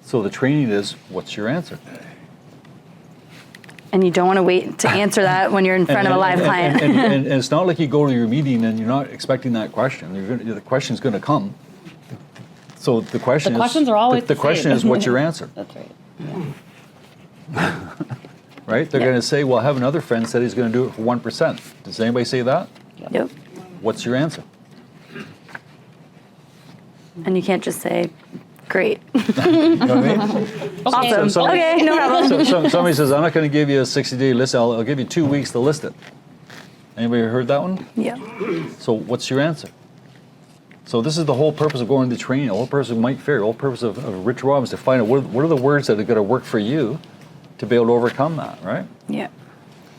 So the training is, what's your answer? And you don't want to wait to answer that when you're in front of a live client. And it's not like you go to your meeting and you're not expecting that question. The question's going to come. So the question The questions are always the question same. is, what's your answer? That's right. Right? They're Yeah. going to say, well, I have another friend said he's going to do it for 1%. Does anybody say that? Yep. What's your answer? And you can't just say, great. You know what I mean? Awesome. So- Okay, no problem. So somebody says, I'm not going to give you a 60-day list. I'll give you 2 weeks to list it. Anybody heard that one? Yeah. So what's your answer? So this is the whole purpose of going to training, the whole purpose of Mike Ferry, the whole purpose of Rich Robbins, to find out what are the words that are going to work for you to be able to overcome that, right? Yeah.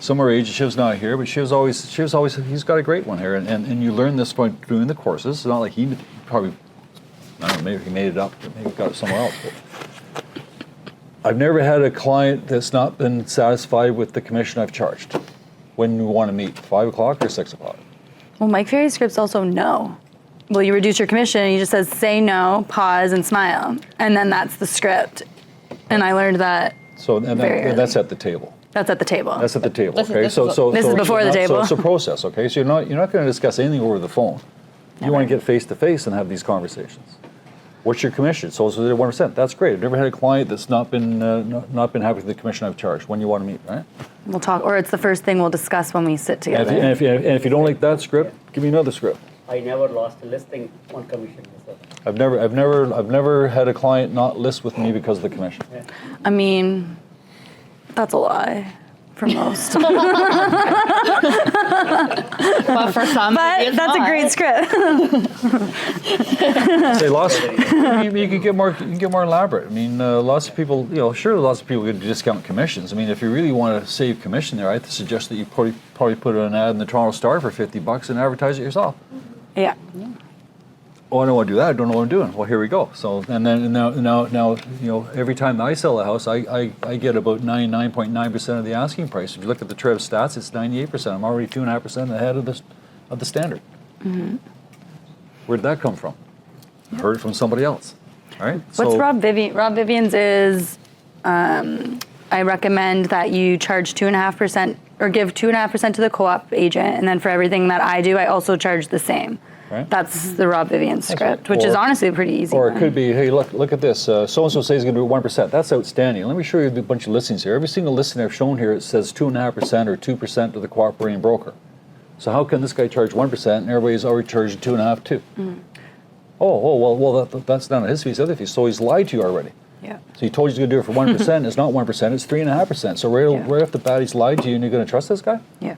Some of our agents, Shiv's not here, but Shiv's always, he's got a great one here. And you learn this by doing the courses. It's not like he probably, I don't know, maybe he made it up, but maybe he got it somewhere else. But I've never had a client that's not been satisfied with the commission I've charged. When you want to meet, 5 o'clock or 6 o'clock? Well, Mike Ferry's script's also no. Well, you reduce your commission, he just says say no, pause, and smile. And then that's the script. And I learned that So and very early. that's at the table. That's at the table. That's at the table. This is- Okay, this so is- so This is so- before the so table. it's a process. Okay, so you're not going to discuss anything over the phone. You want to get face to face and have these conversations. What's your commission? So it's 1%. That's great. I've never had a client that's not been happy with the commission I've charged. When you want to meet, right? We'll talk, or it's the first thing we'll discuss when we sit And together. if you don't like that script, give me another script. I never lost a listing on commission myself. I've never had a client not list with me because of the commission. I mean, that's a lie for most. But for some, But it's that's a not. great script. Say lots. You can get more elaborate. I mean, lots of people. Sure, lots of people could discount commissions. I mean, if you really want to save commission there, I suggest that you probably put an ad in the Toronto Star for $50 and advertise it yourself. Yeah. Oh, I don't want to do that. I don't know what I'm doing. Well, here we go. So, and then now, every time I sell a house, I get about 99.9% of the asking price. If you look at the TRREB stats, it's 98%. I'm already 2.5% ahead of the standard. Mm-hmm. Where did that come from? I heard it from somebody else. All right. What's Rob Vivian? Rob Vivian's is, I recommend that you charge 2.5% or give 2.5% to the co-op agent, and then for everything that I do, I also charge the same. Right. That's the Rob Vivian right. script, which is honestly a pretty easy Or one. it could be, hey, look at this. So and so says he's going to do 1%. That's outstanding. Let me show you a bunch of listings here. Every single listing I've shown here, it says 2.5% or 2% to the cooperating broker. So how can this guy charge 1% and everybody's already charging 2.5 too? Mm-hmm. Well, that's not on his fees, other fees. So he's lied to you already. Yeah. So he told you he's going to do it for 1%. It's not 1%. It's 3.5%. So right off the bat, he's lied to you, and you're going to trust this guy? Yeah.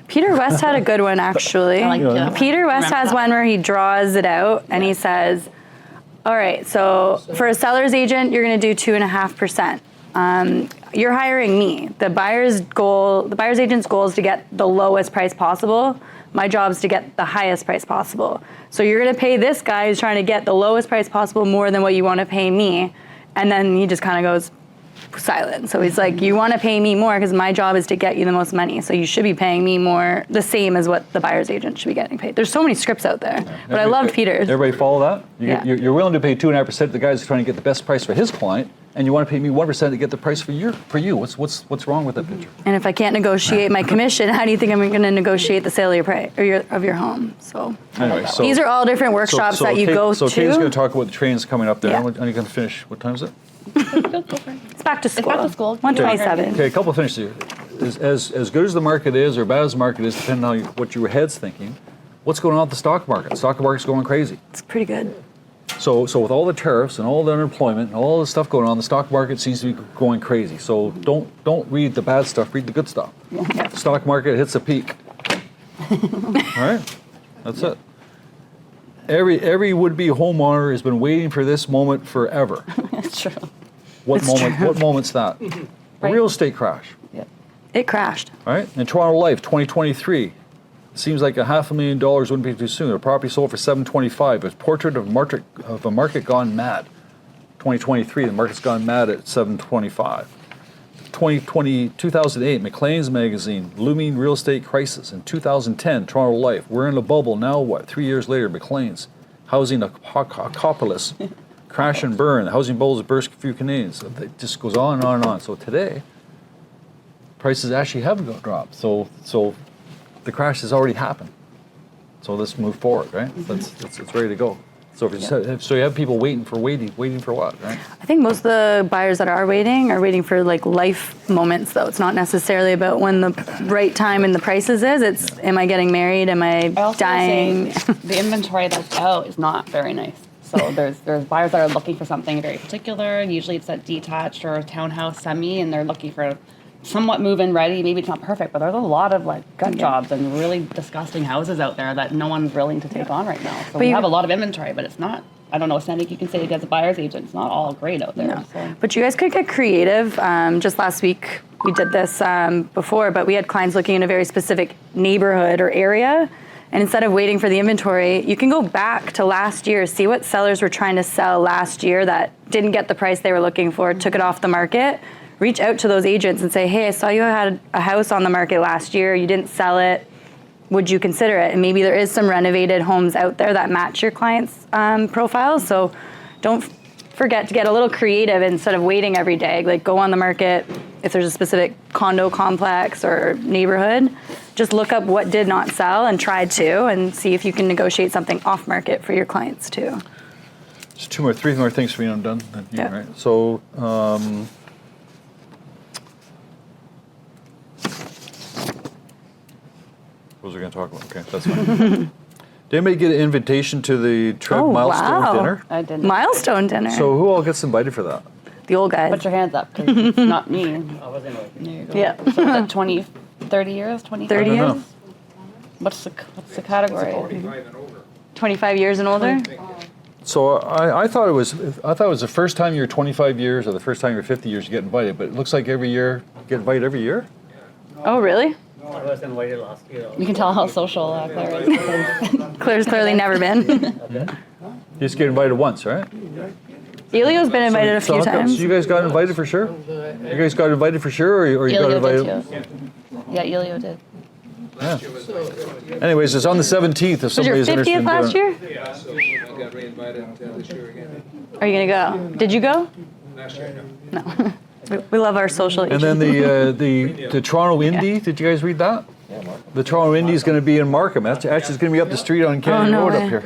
Peter West had a good one, actually. I like that. Peter West has one where he draws it out and he says, all right, so for a seller's agent, you're going to do 2.5%. You're hiring me. The buyer's agent's goal is to get the lowest price possible. My job is to get the highest price possible. So you're going to pay this guy who's trying to get the lowest price possible more than what you want to pay me. And then he just kind of goes silent. So he's like, you want to pay me more because my job is to get you the most money. So you should be paying me more, the same as what the buyer's agent should be getting paid. There's so many scripts out there, but I loved Peter's. Everybody follow that? Yeah. You're willing to pay 2.5% to the guy who's trying to get the best price for his client, and you want to pay me 1% to get the price for you. What's wrong with that picture? And if I can't negotiate my commission, how do you think I'm going to negotiate the sale of your price or of your home? So Anyway, so these are all different workshops that you go So to. Kate's going to talk about the trains coming up there. Yeah. I'm going to finish. What time is it? It's back to school. back to school. 127. Okay, a couple of finishes here. As good as the market is or bad as the market is, depending on what your head's thinking, what's going on with the stock market? The stock market's going crazy. It's pretty good. So with all the tariffs and all the unemployment and all the stuff going on, the stock market seems to be going crazy. So don't read the bad stuff, read the good stuff. The stock market hits a peak. All right? That's it. Every would-be homeowner has been waiting for this moment forever. It's true. What It's moment? true. What moment's that? A Right. real estate crash. It crashed. Right? In Toronto Life, 2023. Seems like $500,000 wouldn't be too soon. A property sold for $725. A portrait of a market gone mad. 2023, the market's gone mad at $725. 2008, Maclean's magazine, looming real estate crisis. In 2010, Toronto Life, we're in a bubble now. What? 3 years later, Maclean's, housing apocalypse, crash and burn. The housing bubbles burst a few Canadians. It just goes on and on and on. So today, prices actually haven't dropped. So the crash has already happened. So let's move forward, right? It's ready to go. So if you have people waiting for what, right? I think most of the buyers that are waiting for like life moments though. It's not necessarily about when the right time and the prices is. It's am I getting married? Am I also dying? say the inventory that's out is not very nice. So there's buyers that are looking for something very particular. Usually it's a detached or a townhouse semi, and they're looking for somewhat move-in ready. Maybe it's not perfect, but there's a lot of like gut jobs and really disgusting houses out there that no one's willing to take on right now. So we have a lot of inventory, but it's not. I don't know, Sandy, you can say it as a buyer's agent. It's not all great out there. No. So. But you guys could get creative. Just last week we did this before, but we had clients looking in a very specific neighborhood or area. And instead of waiting for the inventory, you can go back to last year, see what sellers were trying to sell last year that didn't get the price they were looking for, took it off the market. Reach out to those agents and say, hey, I saw you had a house on the market last year. You didn't sell it. Would you consider it? And maybe there is some renovated homes out there that match your client's profile. So don't forget to get a little creative instead of waiting every day. Like go on the market. If there's a specific condo complex or neighborhood, just look up what did not sell and try to and see if you can negotiate something off market for your clients too. Just three more things for me and I'm done. Yeah. Right? So, what was I going to talk about? Okay, that's fine. Did anybody get an invitation to the TRREB milestone dinner? I didn't. Milestone dinner. So who all gets invited for that? The old guys. Put your hands up, 'cause it's not me. I was invited. There you go. Yeah. So is that 20, 30 years? 20, 30 I don't years? know. What's the category? 25 years and older? So I thought it was the first time you're 25 years or the first time you're 50 years you get invited, but it looks like every year you get invited every year. Oh, really? I was invited last year. You can tell how social Claire is. Claire's clearly never been. You just get invited once, right? Elio's been invited a So few how come- times. So you guys got invited for sure? You guys got invited for sure, or you got Elio invited? did too. Yeah, Elio did. Anyways, it's on the 17th if Was your somebody's interested 50th in last doing it. year? Yeah, so I got re-invited this year again. Are you gonna go? Did you go? Last year, no. No. We love our social And agents. then the Toronto Indy, did you guys read that? The Toronto Indy is going to be in Markham. That's actually going to be up the street on Kennedy no Road way. up here.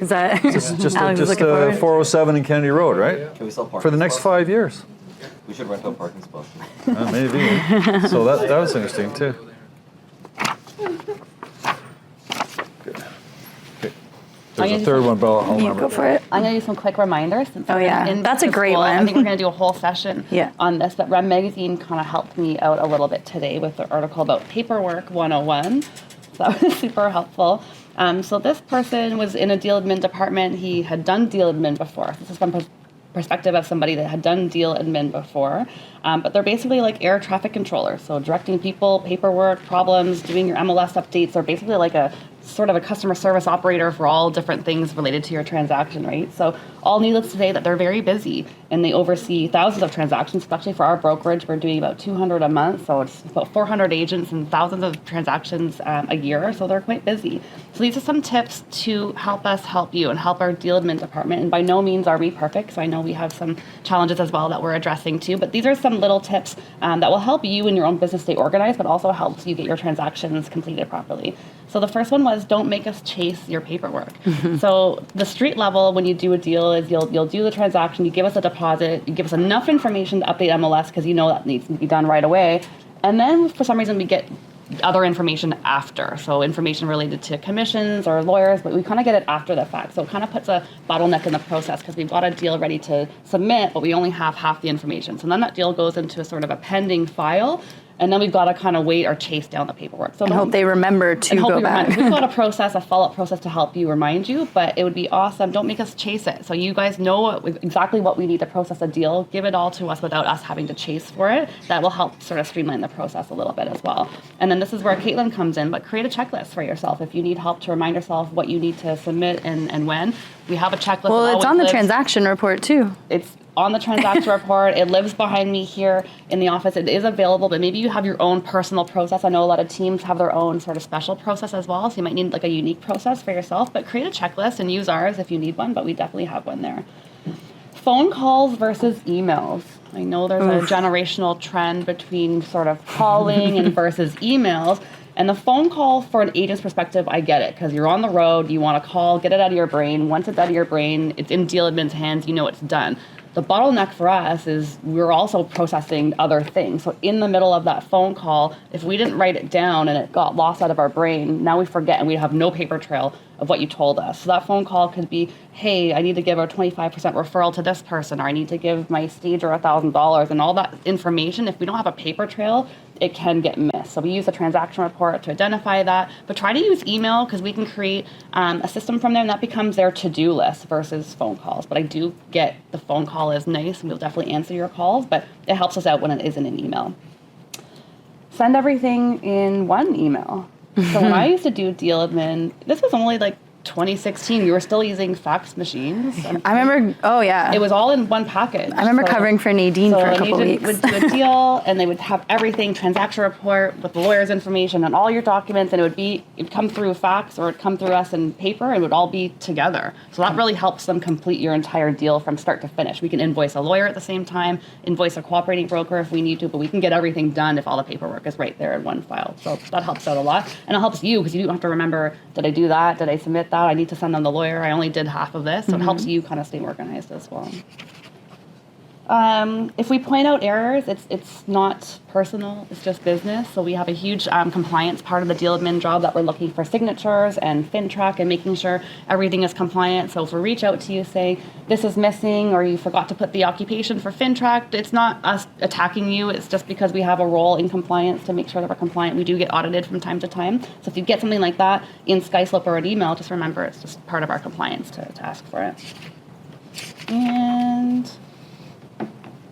Is that Just Alex is looking forward? 407 and Kennedy Road, right? Can we sell parking For the next spots? 5 years. We should rent out parking spots. Maybe. So that was interesting too. There's a third one, but I'll You remember. go for it. I'm going to do some quick reminders. Since Oh, we're yeah. in That's a the great school. I one. think we're going to do a whole session Yeah. on this, but REM Magazine kind of helped me out a little bit today with the article about paperwork 101. So that was super helpful. So this person was in a deal admin department. He had done deal admin before. This is from perspective of somebody that had done deal admin before. But they're basically like air traffic controllers. So directing people, paperwork, problems, doing your MLS updates. They're basically like a sort of a customer service operator for all different things related to your transaction, right? So all needless to say that they're very busy and they oversee thousands of transactions, especially for our brokerage. We're doing about 200 a month. So it's about 400 agents and thousands of transactions a year. So they're quite busy. So these are some tips to help us help you and help our deal admin department. And by no means are we perfect. So I know we have some challenges as well that we're addressing too, but these are some little tips that will help you in your own business stay organized, but also helps you get your transactions completed properly. So the first one was don't make us chase your paperwork. So the street level, when you do a deal, is you'll do the transaction, you give us a deposit, you give us enough information to update MLS because you know that needs to be done right away. And then for some reason we get other information after. So information related to commissions or lawyers, but we kind of get it after the fact. So it kind of puts a bottleneck in the process because we've got a deal ready to submit, but we only have half the information. So then that deal goes into a sort of a pending file. And then we've got to kind of wait or chase down the paperwork. So And hope they remember to go back. We've got a follow-up process to help you remind you, but it would be awesome. Don't make us chase it. So you guys know exactly what we need to process a deal. Give it all to us without us having to chase for it. That will help sort of streamline the process a little bit as well. And then this is where Katelyn comes in, but create a checklist for yourself. If you need help to remind yourself what you need to submit and when, we have a checklist. Well, that it's always on the lives. transaction report too. It's on the transaction report. It lives behind me here in the office. It is available, but maybe you have your own personal process. I know a lot of teams have their own sort of special process as well, so you might need like a unique process for yourself, but create a checklist and use ours if you need one, but we definitely have one there. phone calls versus emails. I know there's a generational trend between sort of calling and versus emails. And the phone call, for an agent's perspective, I get it, because you're on the road, you want to call, get it out of your brain. Once it's out of your brain, it's in deal admin's hands, you know it's done. The bottleneck for us is we're also processing other things. So in the middle of that phone call, if we didn't write it down and it got lost out of our brain, now we forget and we have no paper trail of what you told us. So that phone call could be, hey, I need to give a 25% referral to this person, or I need to give my stager $1,000, and all that information. If we don't have a paper trail, it can get missed. So we use a transaction report to identify that, but try to use email because we can create a system from there, and that becomes their to-do list versus phone calls. But I do get the phone call is nice, and we'll definitely answer your calls, but it helps us out when it isn't an email. Send everything in one email. So when I used to do deal admin, this was only like 2016. We were still using fax machines. I remember, oh yeah. It was all in one package. I remember covering for Nadine for a couple an weeks. agent would do a deal, and they would have everything, transaction report with the lawyer's information and all your documents, and it'd come through fax or it'd come through us in paper, and it would all be together. So that really helps them complete your entire deal from start to finish. We can invoice a lawyer at the same time, invoice a cooperating broker if we need to, but we can get everything done if all the paperwork is right there in one file. So that helps out a lot, and it helps you because you don't have to remember, did I do that? Did I submit that? I need to send them the lawyer. I only did half of this, so it helps you kind of stay organized as well. If we point out errors, it's not personal, it's just business. So we have a huge compliance part of the deal admin job that we're looking for signatures and FinTrack and making sure everything is compliant. So if we reach out to you saying this is missing or you forgot to put the occupation for FinTrack, it's not us attacking you, it's just because we have a role in compliance to make sure that we're compliant. We do get audited from time to time. So if you get something like that in SkySlope or an email, just remember it's just part of our compliance to ask for it. And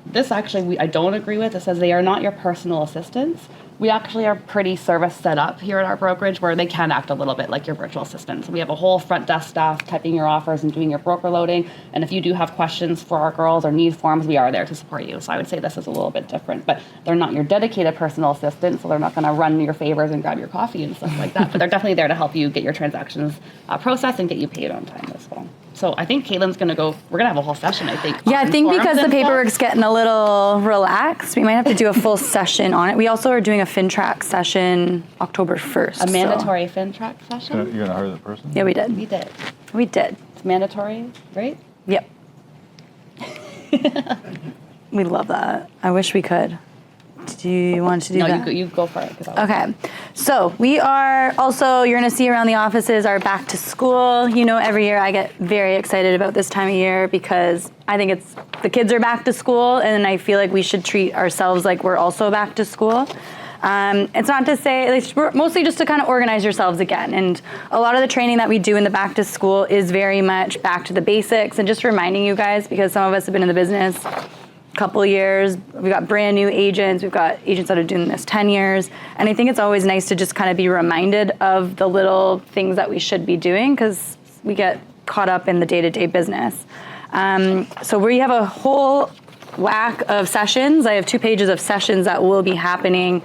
this actually, I don't agree with. It says they are not your personal assistants. We actually are pretty service set up here at our brokerage where they can act a little bit like your virtual assistants. We have a whole front desk staff typing your offers and doing your broker loading. And if you do have questions for our girls or need forms, we are there to support you. So I would say this is a little bit different, but they're not your dedicated personal assistants. So they're not going to run your favors and grab your coffee and stuff like that. But they're definitely there to help you get your transactions processed and get you paid on time as well. So I think Katelyn's going to go, we're going to have a whole session, I think. Yeah, I think on because forms the and paperwork's stuff. getting a little relaxed, we might have to do a full session on it. We also are doing a FinTrack session October 1st. A mandatory FinTrack session? You're going to hire that person? Yeah, we did. We did. We did. It's mandatory, right? Yep. We love that. I wish we could. Do you want to do that? No, you go for it. Okay, so we are also, you're gonna see around the offices are back to school. You know, every year I get very excited about this time of year because I think it's, the kids are back to school and I feel like we should treat ourselves like we're also back to school. It's not to say, it's mostly just to kind of organize yourselves again. And a lot of the training that we do in the back to school is very much back to the basics and just reminding you guys, because some of us have been in the business couple years, we've got brand new agents, we've got agents that are doing this 10 years, and I think it's always nice to just kind of be reminded of the little things that we should be doing because we get caught up in the day-to-day business. So we have a whole whack of sessions. I have 2 pages of sessions that will be happening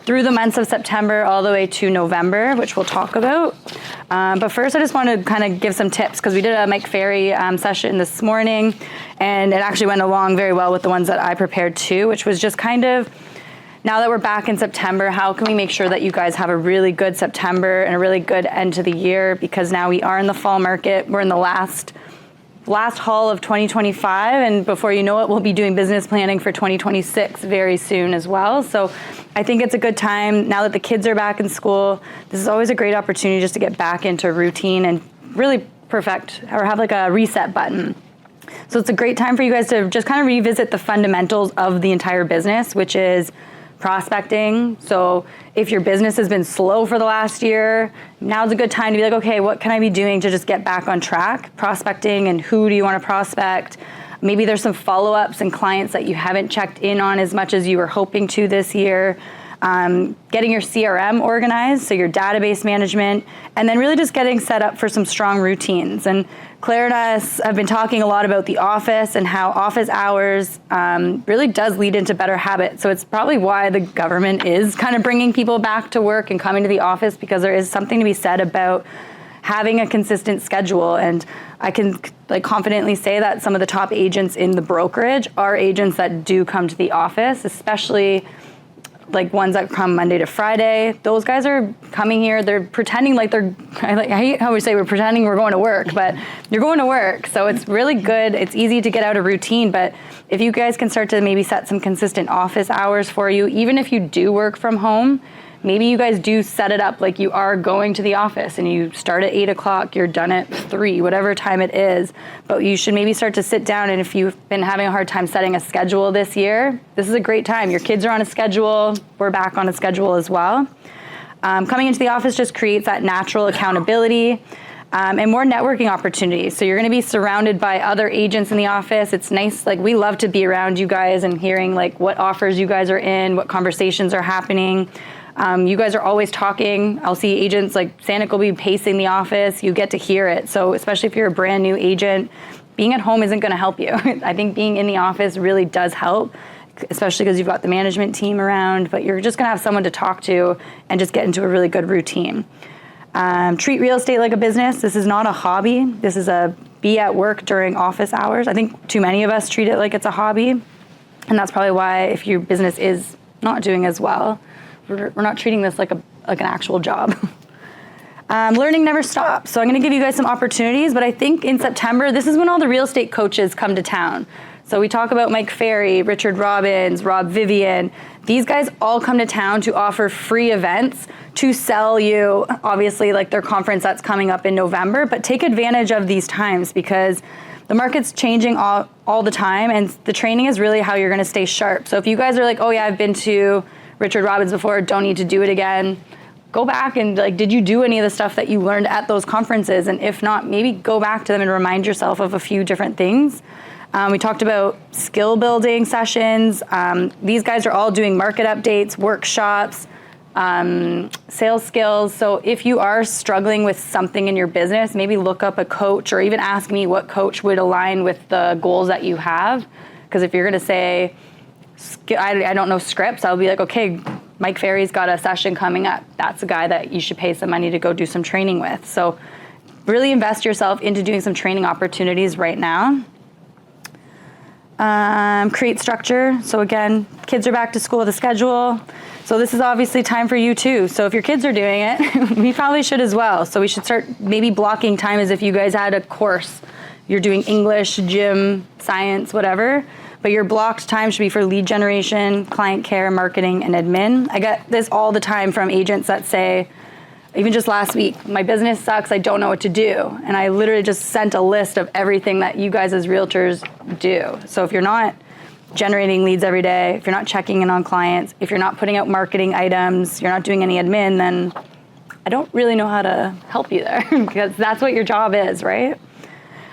through the months of September all the way to November, which we'll talk about. But first, I just want to kind of give some tips because we did a Mike Ferry session this morning, and it actually went along very well with the ones that I prepared too, which was just kind of, now that we're back in September, how can we make sure that you guys have a really good September and a really good end to the year? Because now we are in the fall market. We're in the last haul of 2025, and before you know it, we'll be doing business planning for 2026 very soon as well. So I think it's a good time now that the kids are back in school. This is always a great opportunity just to get back into routine and really perfect or have like a reset button. So it's a great time for you guys to just kind of revisit the fundamentals of the entire business, which is prospecting. So if your business has been slow for the last year, now's a good time to be like, okay, what can I be doing to just get back on track? Prospecting, and who do you want to prospect? Maybe there's some follow-ups and clients that you haven't checked in on as much as you were hoping to this year. Getting your CRM organized, so your database management, and then really just getting set up for some strong routines. And Claire and us have been talking a lot about the office and how office hours really does lead into better habits. So it's probably why the government is kind of bringing people back to work and coming to the office, because there is something to be said about having a consistent schedule. And I can like confidently say that some of the top agents in the brokerage are agents that do come to the office, especially like ones that come Monday to Friday. Those guys are coming here, they're pretending like they're, I hate how we say we're pretending we're going to work, but you're going to work. So it's really good. It's easy to get out of routine, but if you guys can start to maybe set some consistent office hours for you, even if you do work from home, maybe you guys do set it up like you are going to the office and you start at 8 o'clock, you're done at 3, whatever time it is. But you should maybe start to sit down, and if you've been having a hard time setting a schedule this year, this is a great time. Your kids are on a schedule, we're back on a schedule as well. Coming into the office just creates that natural accountability and more networking opportunities. So you're gonna be surrounded by other agents in the office. It's nice, like we love to be around you guys and hearing like what offers you guys are in, what conversations are happening. You guys are always talking. I'll see agents like Sanic will be pacing the office. You get to hear it. So especially if you're a brand new agent, being at home isn't going to help you. I think being in the office really does help, especially because you've got the management team around, but you're just going to have someone to talk to and just get into a really good routine. Treat real estate like a business. This is not a hobby. This is a be at work during office hours. I think too many of us treat it like it's a hobby. And that's probably why if your business is not doing as well, we're not treating this like an actual job. Learning never stops. So I'm gonna give you guys some opportunities, but I think in September, this is when all the real estate coaches come to town. So we talk about Mike Ferry, Richard Robbins, Rob Vivian. These guys all come to town to offer free events to sell you, obviously, like their conference that's coming up in November, but take advantage of these times because the market's changing all the time, and the training is really how you're gonna stay sharp. So if you guys are like, oh yeah, I've been to Richard Robbins before, don't need to do it again, go back and like, did you do any of the stuff that you learned at those conferences? And if not, maybe go back to them and remind yourself of a few different things. We talked about skill building sessions. These guys are all doing market updates, workshops, sales skills. So if you are struggling with something in your business, maybe look up a coach or even ask me what coach would align with the goals that you have. Because if you're gonna say, I don't know scripts, I'll be like, okay, Mike Ferry's got a session coming up. That's a guy that you should pay some money to go do some training with. So really invest yourself into doing some training opportunities right now. Create structure. So again, kids are back to school with a schedule. So this is obviously time for you too. So if your kids are doing it, we probably should as well. So we should start maybe blocking time as if you guys had a course. You're doing English, gym, science, whatever. But your blocked time should be for lead generation, client care, marketing, and admin. I get this all the time from agents that say, even just last week, my business sucks, I don't know what to do. And I literally just sent a list of everything that you guys as realtors do. So if you're not generating leads every day, if you're not checking in on clients, if you're not putting out marketing items, you're not doing any admin, then I don't really know how to help you there because that's what your job is, right?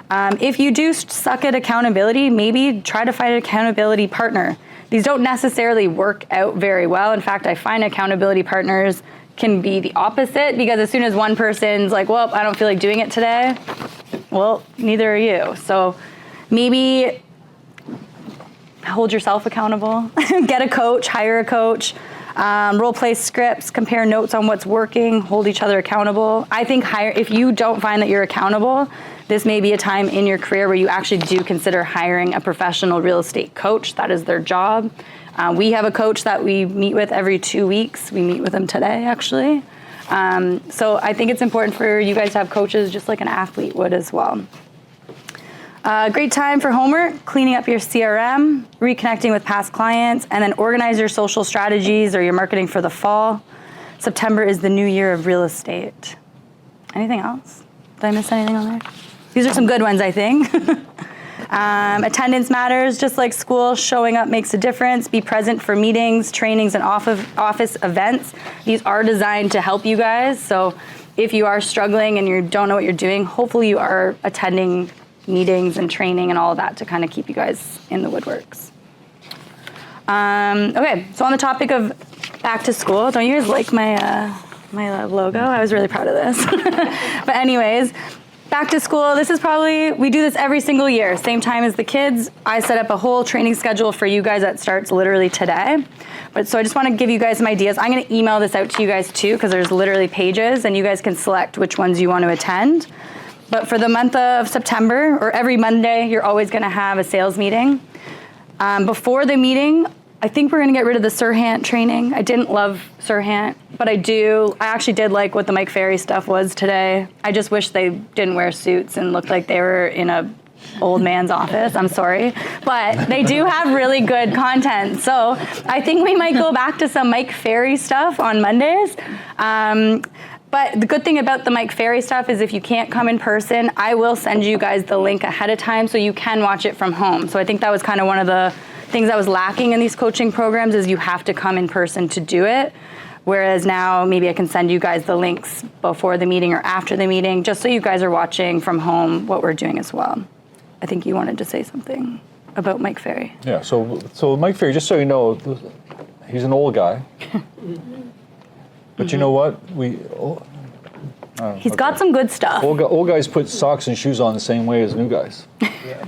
If you do suck at accountability, maybe try to find an accountability partner. These don't necessarily work out very well. In fact, I find accountability partners can be the opposite because as soon as one person's like, well, I don't feel like doing it today, well, neither are you. So maybe hold yourself accountable, get a coach, hire a coach, role play scripts, compare notes on what's working, hold each other accountable. I think if you don't find that you're accountable, this may be a time in your career where you actually do consider hiring a professional real estate coach. That is their job. We have a coach that we meet with every 2 weeks. We meet with them today, actually. So I think it's important for you guys to have coaches just like an athlete would as well. Great time for homework, cleaning up your CRM, reconnecting with past clients, and then organize your social strategies or your marketing for the fall. September is the new year of real estate. Anything else? Did I miss anything on there? These are some good ones, I think. Attendance matters, just like school. Showing up makes a difference. Be present for meetings, trainings, and office events. These are designed to help you guys. So if you are struggling and you don't know what you're doing, hopefully you are attending meetings and training and all of that to kind of keep you guys in the woodworks. Okay, so on the topic of back to school, don't you guys like my logo? I was really proud of this. But anyways, back to school, this is probably, we do this every single year, same time as the kids. I set up a whole training schedule for you guys that starts literally today. But so I just want to give you guys some ideas. I'm going to email this out to you guys too, because there's literally pages, and you guys can select which ones you want to attend. But for the month of September, or every Monday, you're always going to have a sales meeting. Before the meeting, I think we're going to get rid of the Sirhant training. I didn't love Sirhant, but I actually did like what the Mike Ferry stuff was today. I just wish they didn't wear suits and looked like they were in a old man's office. I'm sorry. But they do have really good content. So I think we might go back to some Mike Ferry stuff on Mondays. But the good thing about the Mike Ferry stuff is if you can't come in person, I will send you guys the link ahead of time so you can watch it from home. So I think that was kind of one of the things that was lacking in these coaching programs is you have to come in person to do it. Whereas now maybe I can send you guys the links before the meeting or after the meeting, just so you guys are watching from home what we're doing as well. I think you wanted to say something about Mike Ferry. Yeah, so Mike Ferry, just so you know, he's an old guy. But you know what? He's got some good stuff. Old guys put socks and shoes on the same way as new guys. Yeah.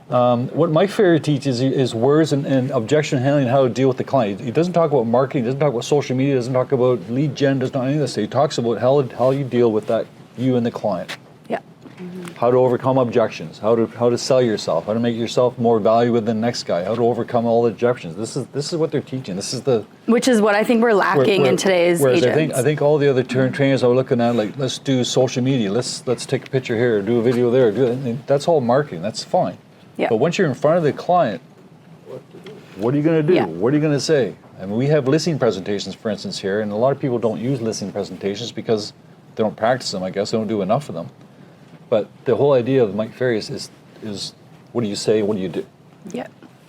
What Mike Ferry teaches is words and objection handling and how to deal with the client. He doesn't talk about marketing, doesn't talk about social media, doesn't talk about lead gen, doesn't any of this. He talks about how you deal with that, you and the client. Yeah. How to overcome objections, how to sell yourself, how to make yourself more valuable than the next guy, how to overcome all the objections. This is what they're teaching. Which is what I think we're lacking in today's agents. I think all the other trainers are looking at like, let's do social media, let's take a picture here, do a video there, that's all marketing. That's fine. Yeah. But once you're in front of the client, what are you going to do? Yeah. What are you going to say? I mean, we have listing presentations, for instance, here, and a lot of people don't use listing presentations because they don't practice them. I guess they don't do enough of them. But the whole idea of Mike Ferry is what do you say, what do you do? Yeah.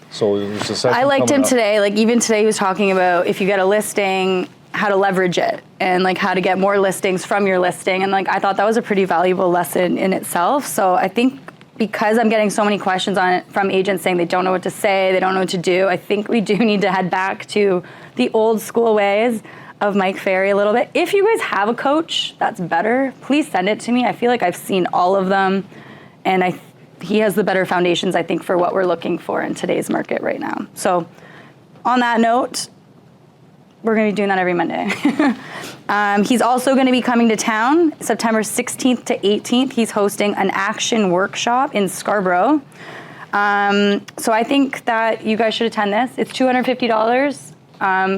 So there's a session I liked him coming up. today. Like even today he was talking about if you get a listing, how to leverage it and like how to get more listings from your listing. And like I thought that was a pretty valuable lesson in itself. So I think because I'm getting so many questions on it from agents saying they don't know what to say, they don't know what to do, I think we do need to head back to the old school ways of Mike Ferry a little bit. If you guys have a coach that's better, please send it to me. I feel like I've seen all of them, and he has the better foundations, I think, for what we're looking for in today's market right now. So on that note, we're gonna be doing that every Monday. He's also gonna be coming to town September 16th to 18th. He's hosting an action workshop in Scarborough. So I think that you guys should attend this. It's $250.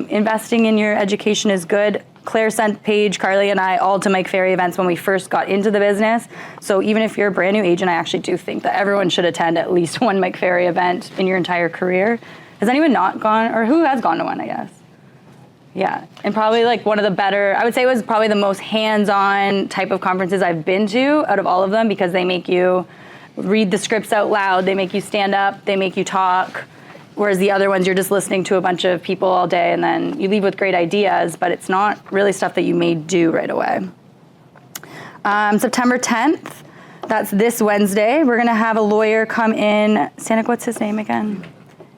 Investing in your education is good. Claire sent Paige, Carly, and I all to Mike Ferry events when we first got into the business. So even if you're a brand new agent, I actually do think that everyone should attend at least one Mike Ferry event in your entire career. Has anyone not gone, or who has gone to one, I guess? Yeah, and probably like one of the better, I would say it was probably the most hands-on type of conferences I've been to out of all of them, because they make you read the scripts out loud, they make you stand up, they make you talk. Whereas the other ones, you're just listening to a bunch of people all day and then you leave with great ideas, but it's not really stuff that you may do right away. September 10th, that's this Wednesday, we're gonna have a lawyer come in. Sanic, what's his name again?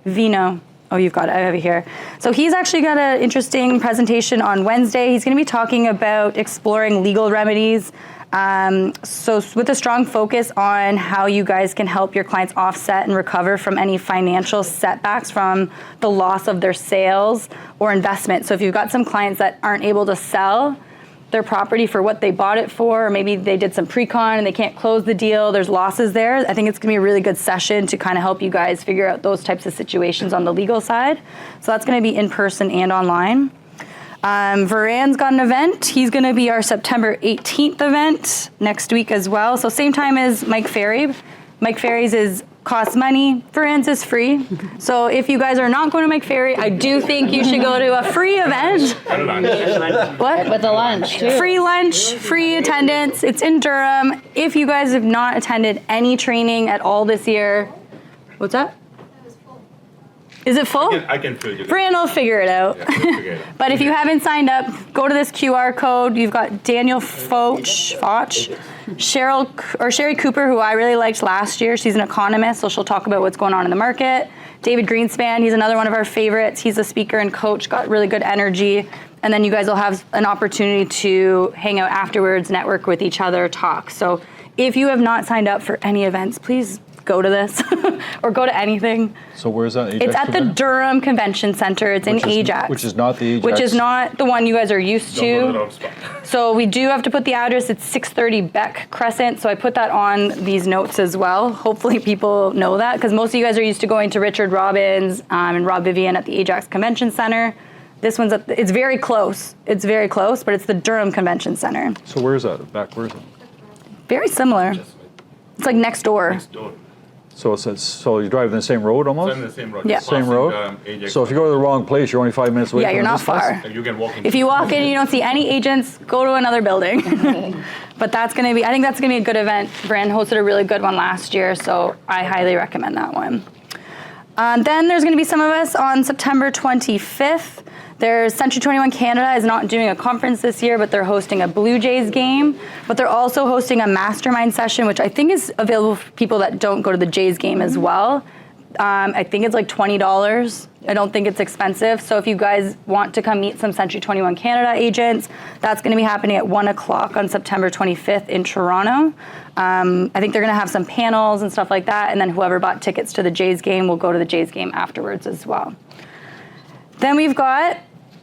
Vino. Oh, you've got it, I have it here. So he's actually got an interesting presentation on Wednesday. He's gonna be talking about exploring legal remedies. So with a strong focus on how you guys can help your clients offset and recover from any financial setbacks from the loss of their sales or investment. So if you've got some clients that aren't able to sell their property for what they bought it for, or maybe they did some pre-con and they can't close the deal, there's losses there, I think it's gonna be a really good session to kind of help you guys figure out those types of situations on the legal side. So that's gonna be in person and online. Varan's got an event. He's going to be our September 18th event next week as well. So same time as Mike Ferry. Mike Ferry's costs money. Varan's is free. So if you guys are not going to Mike Ferry, I do think you should go to a free event. What? With the lunch, too. Free lunch, free attendance. It's in Durham. If you guys have not attended any training at all this year, what's that? Is it full? I can figure it out. Fran will figure it out. Yeah, we'll figure it out. But if you haven't signed up, go to this QR code. You've got Daniel Foch, Sherry Cooper, who I really liked last year. She's an economist, so she'll talk about what's going on in the market. David Greenspan, he's another one of our favorites. He's a speaker and coach, got really good energy. And then you guys will have an opportunity to hang out afterwards, network with each other, talk. So if you have not signed up for any events, please go to this or go to anything. So where's that? Ajax It's at the Convention? Durham Convention Center. It's in Ajax. Which is not the Ajax. Which is not the one you guys are used Don't go to the to. wrong spot. So we do have to put the address. It's 630 Beck Crescent. So I put that on these notes as well. Hopefully people know that because most of you guys are used to going to Richard Robbins and Rob Vivian at the Ajax Convention Center. This one's it's very close. It's very close, but it's the Durham Convention Center. So where's that? Back, where's it? Very similar. It's like next door. Next door. So you drive in the same road almost? It's on the same road. Yeah. Just Same passing, road? Ajax. So if you go to the wrong place, you're only 5 minutes away Yeah, from you're not this place? far. And you can walk in. If you walk in and you don't see any agents, go to another building. But I think that's gonna be a good event. Brand hosted a really good one last year, so I highly recommend that one. Then there's gonna be some of us on September 25th. There's Century 21 Canada is not doing a conference this year, but they're hosting a Blue Jays game. But they're also hosting a mastermind session, which I think is available for people that don't go to the Jays game as well. I think it's like $20. I don't think it's expensive. So if you guys want to come meet some Century 21 Canada agents, that's going to be happening at 1 o'clock on September 25th in Toronto. I think they're going to have some panels and stuff like that. And then whoever bought tickets to the Jays game will go to the Jays game afterwards as well. Then we've got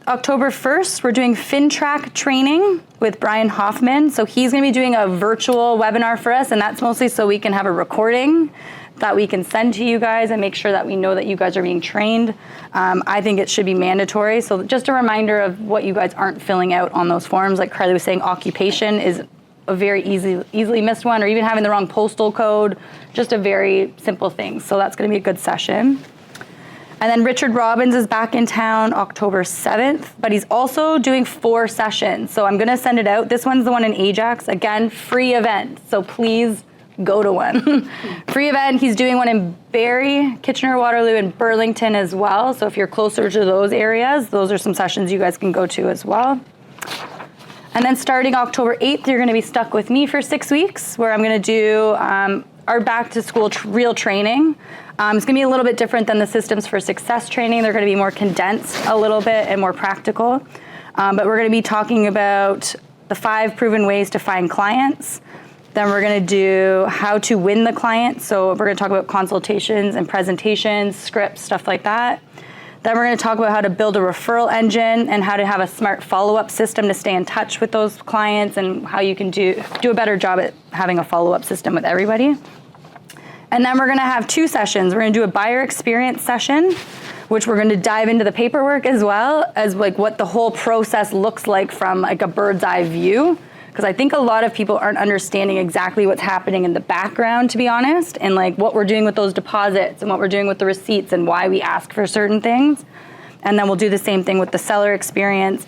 October 1st, we're doing FinTrack training with Brian Hoffman. So he's going to be doing a virtual webinar for us, and that's mostly so we can have a recording that we can send to you guys and make sure that we know that you guys are being trained. I think it should be mandatory. So just a reminder of what you guys aren't filling out on those forms. Like Carly was saying, occupation is a very easily missed one, or even having the wrong postal code, just a very simple thing. So that's going to be a good session. And then Richard Robbins is back in town October 7th, but he's also doing 4 sessions. So I'm gonna send it out. This one's the one in Ajax. Again, free event, so please go to one. Free event, he's doing one in Ferry, Kitchener-Waterloo, and Burlington as well. So if you're closer to those areas, those are some sessions you guys can go to as well. And then starting October 8th, you're gonna be stuck with me for 6 weeks, where I'm gonna do our back to school real training. It's gonna be a little bit different than the Systems for Success training. They're gonna be more condensed a little bit and more practical. But we're gonna be talking about the 5 proven ways to find clients. Then we're gonna do how to win the client. So we're gonna talk about consultations and presentations, scripts, stuff like that. Then we're gonna talk about how to build a referral engine and how to have a smart follow-up system to stay in touch with those clients and how you can do a better job at having a follow-up system with everybody. And then we're gonna have 2 sessions. We're gonna do a buyer experience session, which we're gonna dive into the paperwork as well as like what the whole process looks like from like a bird's eye view. Because I think a lot of people aren't understanding exactly what's happening in the background, to be honest, and like what we're doing with those deposits and what we're doing with the receipts and why we ask for certain things. And then we'll do the same thing with the seller experience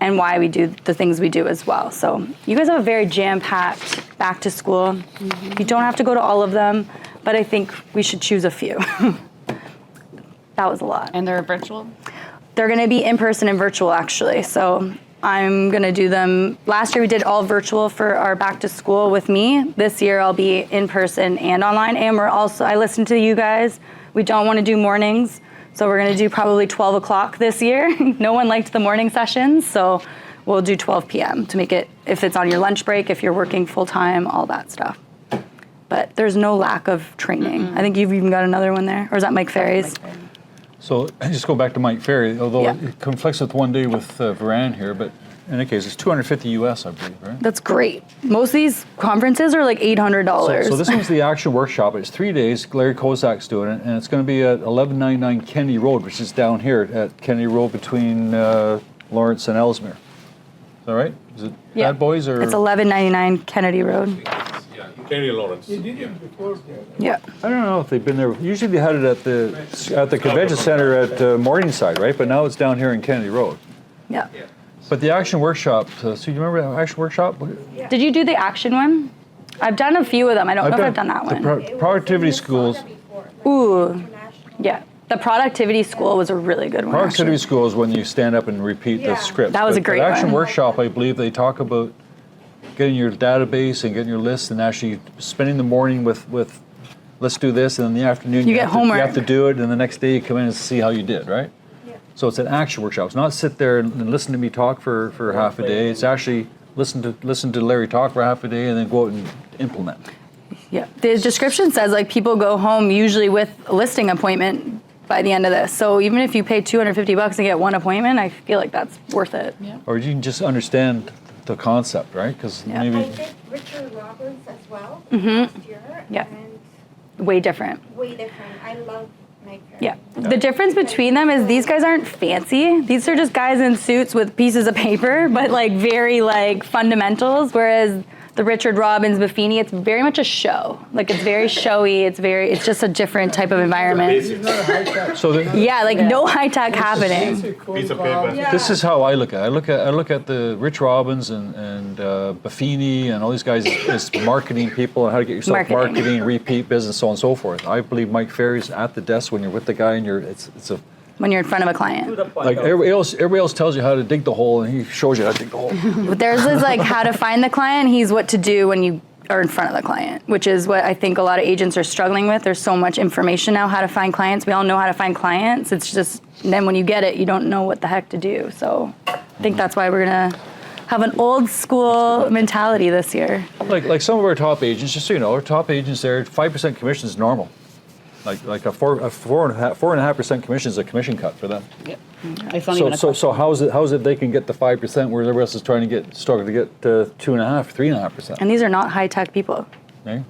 and why we do the things we do as well. So you guys have a very jam-packed back to school. You don't have to go to all of them, but I think we should choose a few. That was a lot. And they're virtual? They're gonna be in person and virtual actually. So I'm gonna do them, last year we did all virtual for our back to school with me. This year I'll be in person and online. And I listened to you guys. We don't wanna do mornings. So we're gonna do probably 12 o'clock this year. No one liked the morning sessions, so we'll do 12 p.m. to make it, if it's on your lunch break, if you're working full time, all that stuff. But there's no lack of training. I think you've even got another one there, or is that Mike Ferry's? So just go back to Mike Ferry, although Yeah. it conflicts with one day with Varan here, but in any case, it's $250 US, I believe, right? That's great. Most of these conferences are like $800. So this one's the action workshop. It's 3 days. Larry Kozak's doing it, and it's going to be at 1199 Kennedy Road, which is down here at Kennedy Road between Lawrence and Ellesmere. Is that right? Is it Yeah. Bad Boys or? It's 1199 Kennedy Road. Yeah, Kenny Lawrence. Yeah. I don't know if they've been there. Usually they had it at the convention center at Morningside, right? But now it's down here in Kennedy Road. Yeah. But the action workshop. So you remember the action workshop? Did you do the action one? I've done a few of them. I don't know if I've done that one. Productivity schools. Ooh. Yeah. The productivity school was a really good one. Productivity Actually. school is when you stand up and repeat the script. That was a great action one. workshop, I believe they talk about getting your database and getting your list and actually spending the morning with let's do this, and in the afternoon You get homework. You have to do it, and the next day you come in and see how you did, right? So it's an action workshop. It's not sit there and listen to me talk for half a day. It's actually listen to Larry talk for half a day and then go out and implement. Yeah, the description says like people go home usually with a listing appointment by the end of this. So even if you pay $250 and get one appointment, I feel like that's worth it. Yeah. Or you can just understand the concept, right? Because Yeah. I maybe did Richard Roberts as well last year. Yeah. And Way different. way different. I love my Ferry. Yeah. The difference between them is these guys aren't fancy. These are just guys in suits with pieces of paper, but like very like fundamentals. Whereas the Richard Robbins Buffini, it's very much a show. Like it's very showy. It's just a different type of environment. so. Yeah, like no high tech happening. Piece of paper. This is how I look at it. I look at the Rich Robbins and Buffini and all these guys as marketing people and how to get yourself marketing, repeat business, so on and so forth. I believe Mike Ferry's at the desk when you're with the guy and it's a When you're in front of a To client. the point like of- everybody else tells you how to dig the hole and he shows you how to dig the hole. But theirs is like how to find the client. He's what to do when you are in front of the client, which is what I think a lot of agents are struggling with. There's so much information now how to find clients. We all know how to find clients. It's just then when you get it, you don't know what the heck to do. So I think that's why we're gonna have an old school mentality this year. Like some of our top agents, just so you know, our top agents there, 5% commission is normal. Like a 4.5% commission is a commission cut for them. Yep. It's not even a So how is it they can get the 5% where everybody else is trying to struggling to get 2.5%, 3.5%? And these are not high tech people. Okay?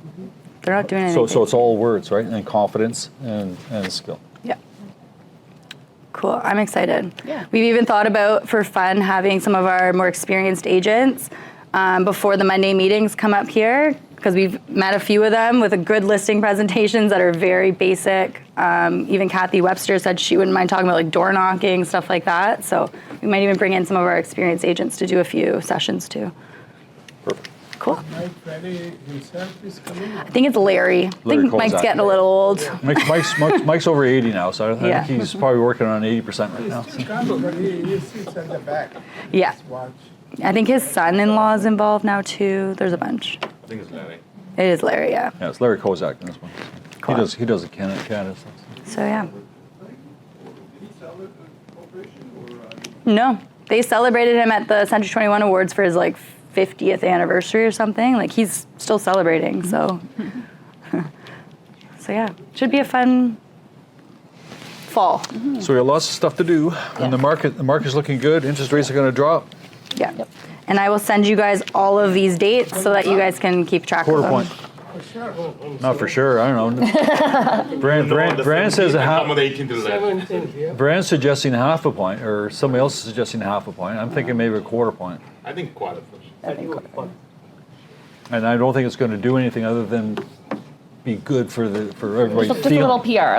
They're not doing anything. So it's all words, right? And confidence and skill. Yeah. Cool. I'm excited. Yeah. We've even thought about, for fun, having some of our more experienced agents before the Monday meetings come up here, because we've met a few of them with a good listing presentations that are very basic. Even Kathy Webster said she wouldn't mind talking about like door knocking, stuff like that. So we might even bring in some of our experienced agents to do a few sessions too. Perfect. Cool. Mike Ferry himself is coming. I think it's Larry. I Larry think Mike's Kozak. getting a little old. Mike's over 80 now, so I Yeah. think he's probably working on 80% right now. He's Condo, but he sits at the back. Yeah. Watch. I think his son-in-law is involved now too. There's a bunch. I think it's Larry. It is Larry, yeah. Yeah, it's Larry Kozak in this one. Cool. He does the Canada stuff. So yeah. No, they celebrated him at the Century 21 Awards for his like 50th anniversary or something. Like he's still celebrating. So, so yeah, should be a fun fall. So we got lots of stuff to do, and the market's looking good. Interest rates are going to drop. Yeah. And I will send you guys all of these dates so that you guys can keep track Quarter of them. point. Not for sure. I don't know. Brand says a half. Accommodating to the left. 17th, yeah. Brand's suggesting half a point, or somebody else is suggesting half a point. I'm thinking maybe a quarter point. I think quarter. And I don't think it's going to do anything other than be good for everybody. Just a little PR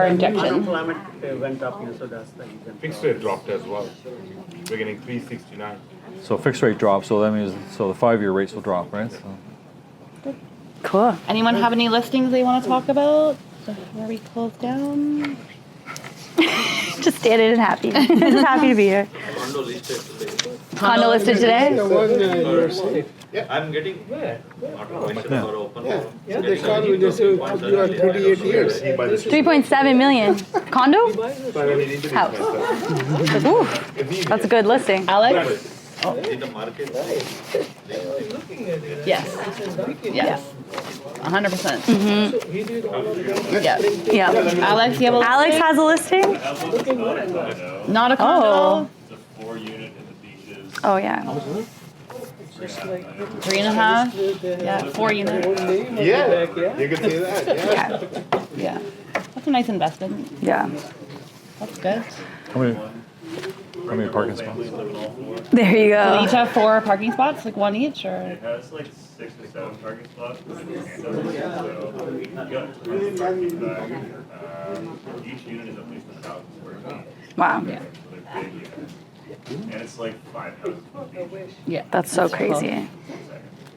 injection. Unemployment went up, so that's the reason. Fixed rate dropped as well. We're getting 369. So fixed rate drops, so that means the 5-year rates will drop, right? So. Cool. Anyone have any listings they want to talk about before we close down? Just standing and happy. Just happy to be here. Condo listed today? The one you're saying. I'm getting automation or open. Yeah, they call you, they say you are 38 years. 3.7 million. Condo? House. Ooh, that's a good listing. Alex? In the market. Yes. Yes. 100%. Mm-hmm. Yeah. Yeah. Alex, you have a Alex has a listing? Not a condo. It's a 4-unit in the beaches. Oh, yeah. 3.5. Yeah. 4 units. Yeah, you can see that. Yeah. Yeah. That's a nice investment. Yeah. That's good. How many parking spots? There you Do they go. each have 4 parking spots, like one each, or? It has like 6 or 7 parking spots. Each unit is at least 1,000 square feet. Wow. Yeah. So they're big units. And it's like 5 houses on the beach. Yeah. That's so crazy.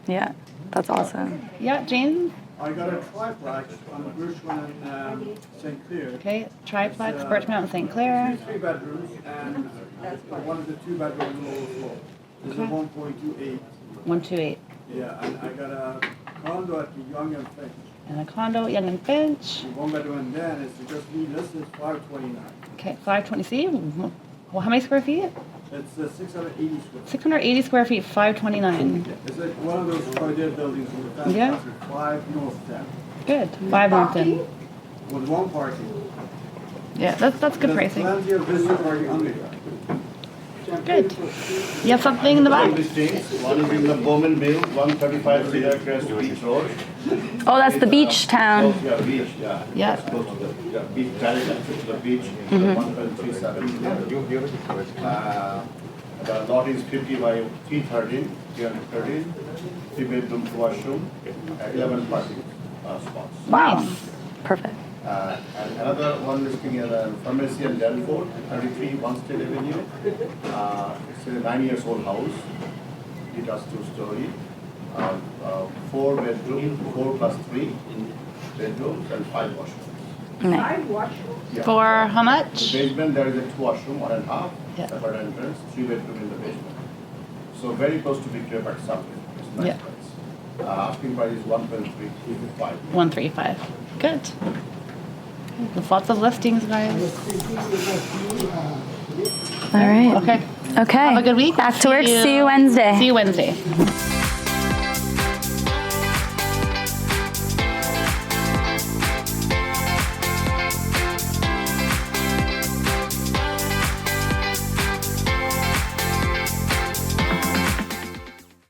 Yeah. That's awesome. Yeah, Jane? I got a triplex on Birchmount and St. Clair. Okay, triplex, Birchmount and St. Clair. 3 bedrooms and one of the 2 bedroom lower floor. This is a 1.28. 128. Yeah, and I got a condo at the Young and Finch. And a condo, Young and Finch. The 1 bedroom and then is just me listed 529. Okay, 520. See, Well, how many square feet? It's 680 square. 680 square feet, 529. It's like one of those quadrat buildings in the town. Yeah. 5 North Town. Good. 5 Norton. With one parking. Yeah, that's good There's pricing. plenty of visitor parking underground. Good. You have something in the back? Listings. One is in the Bowman Mill, 135 Cedar Crest Beach Road. Oh, that's the beach town. Yeah, beach, yeah. Yeah. That's close to the beach, direct access to the beach, 1.37. The lot is 50 by 313, 313, 3-bedroom, 2-washroom, 11 parking spots. Wow. Perfect. And another one listing in Pharmacy and Danford, 33 Wanstead Avenue. It's a 9-year-old house. It has 2-story, 4-bedroom, 4 plus 3 bedrooms, and 5 washrooms. Nice. 5 washrooms? Yeah. For how much? Basement, there is a 2-washroom, 1.5, Yeah. separate entrance, 3-bedroom in the basement. So very close to Victoria Park South. It's a nice Yeah. place. Asking price is 1.325. 135. Good. There's lots of listings, guys. All right. Okay. Okay. Have a good week. Back to work. See you Wednesday. See you Wednesday.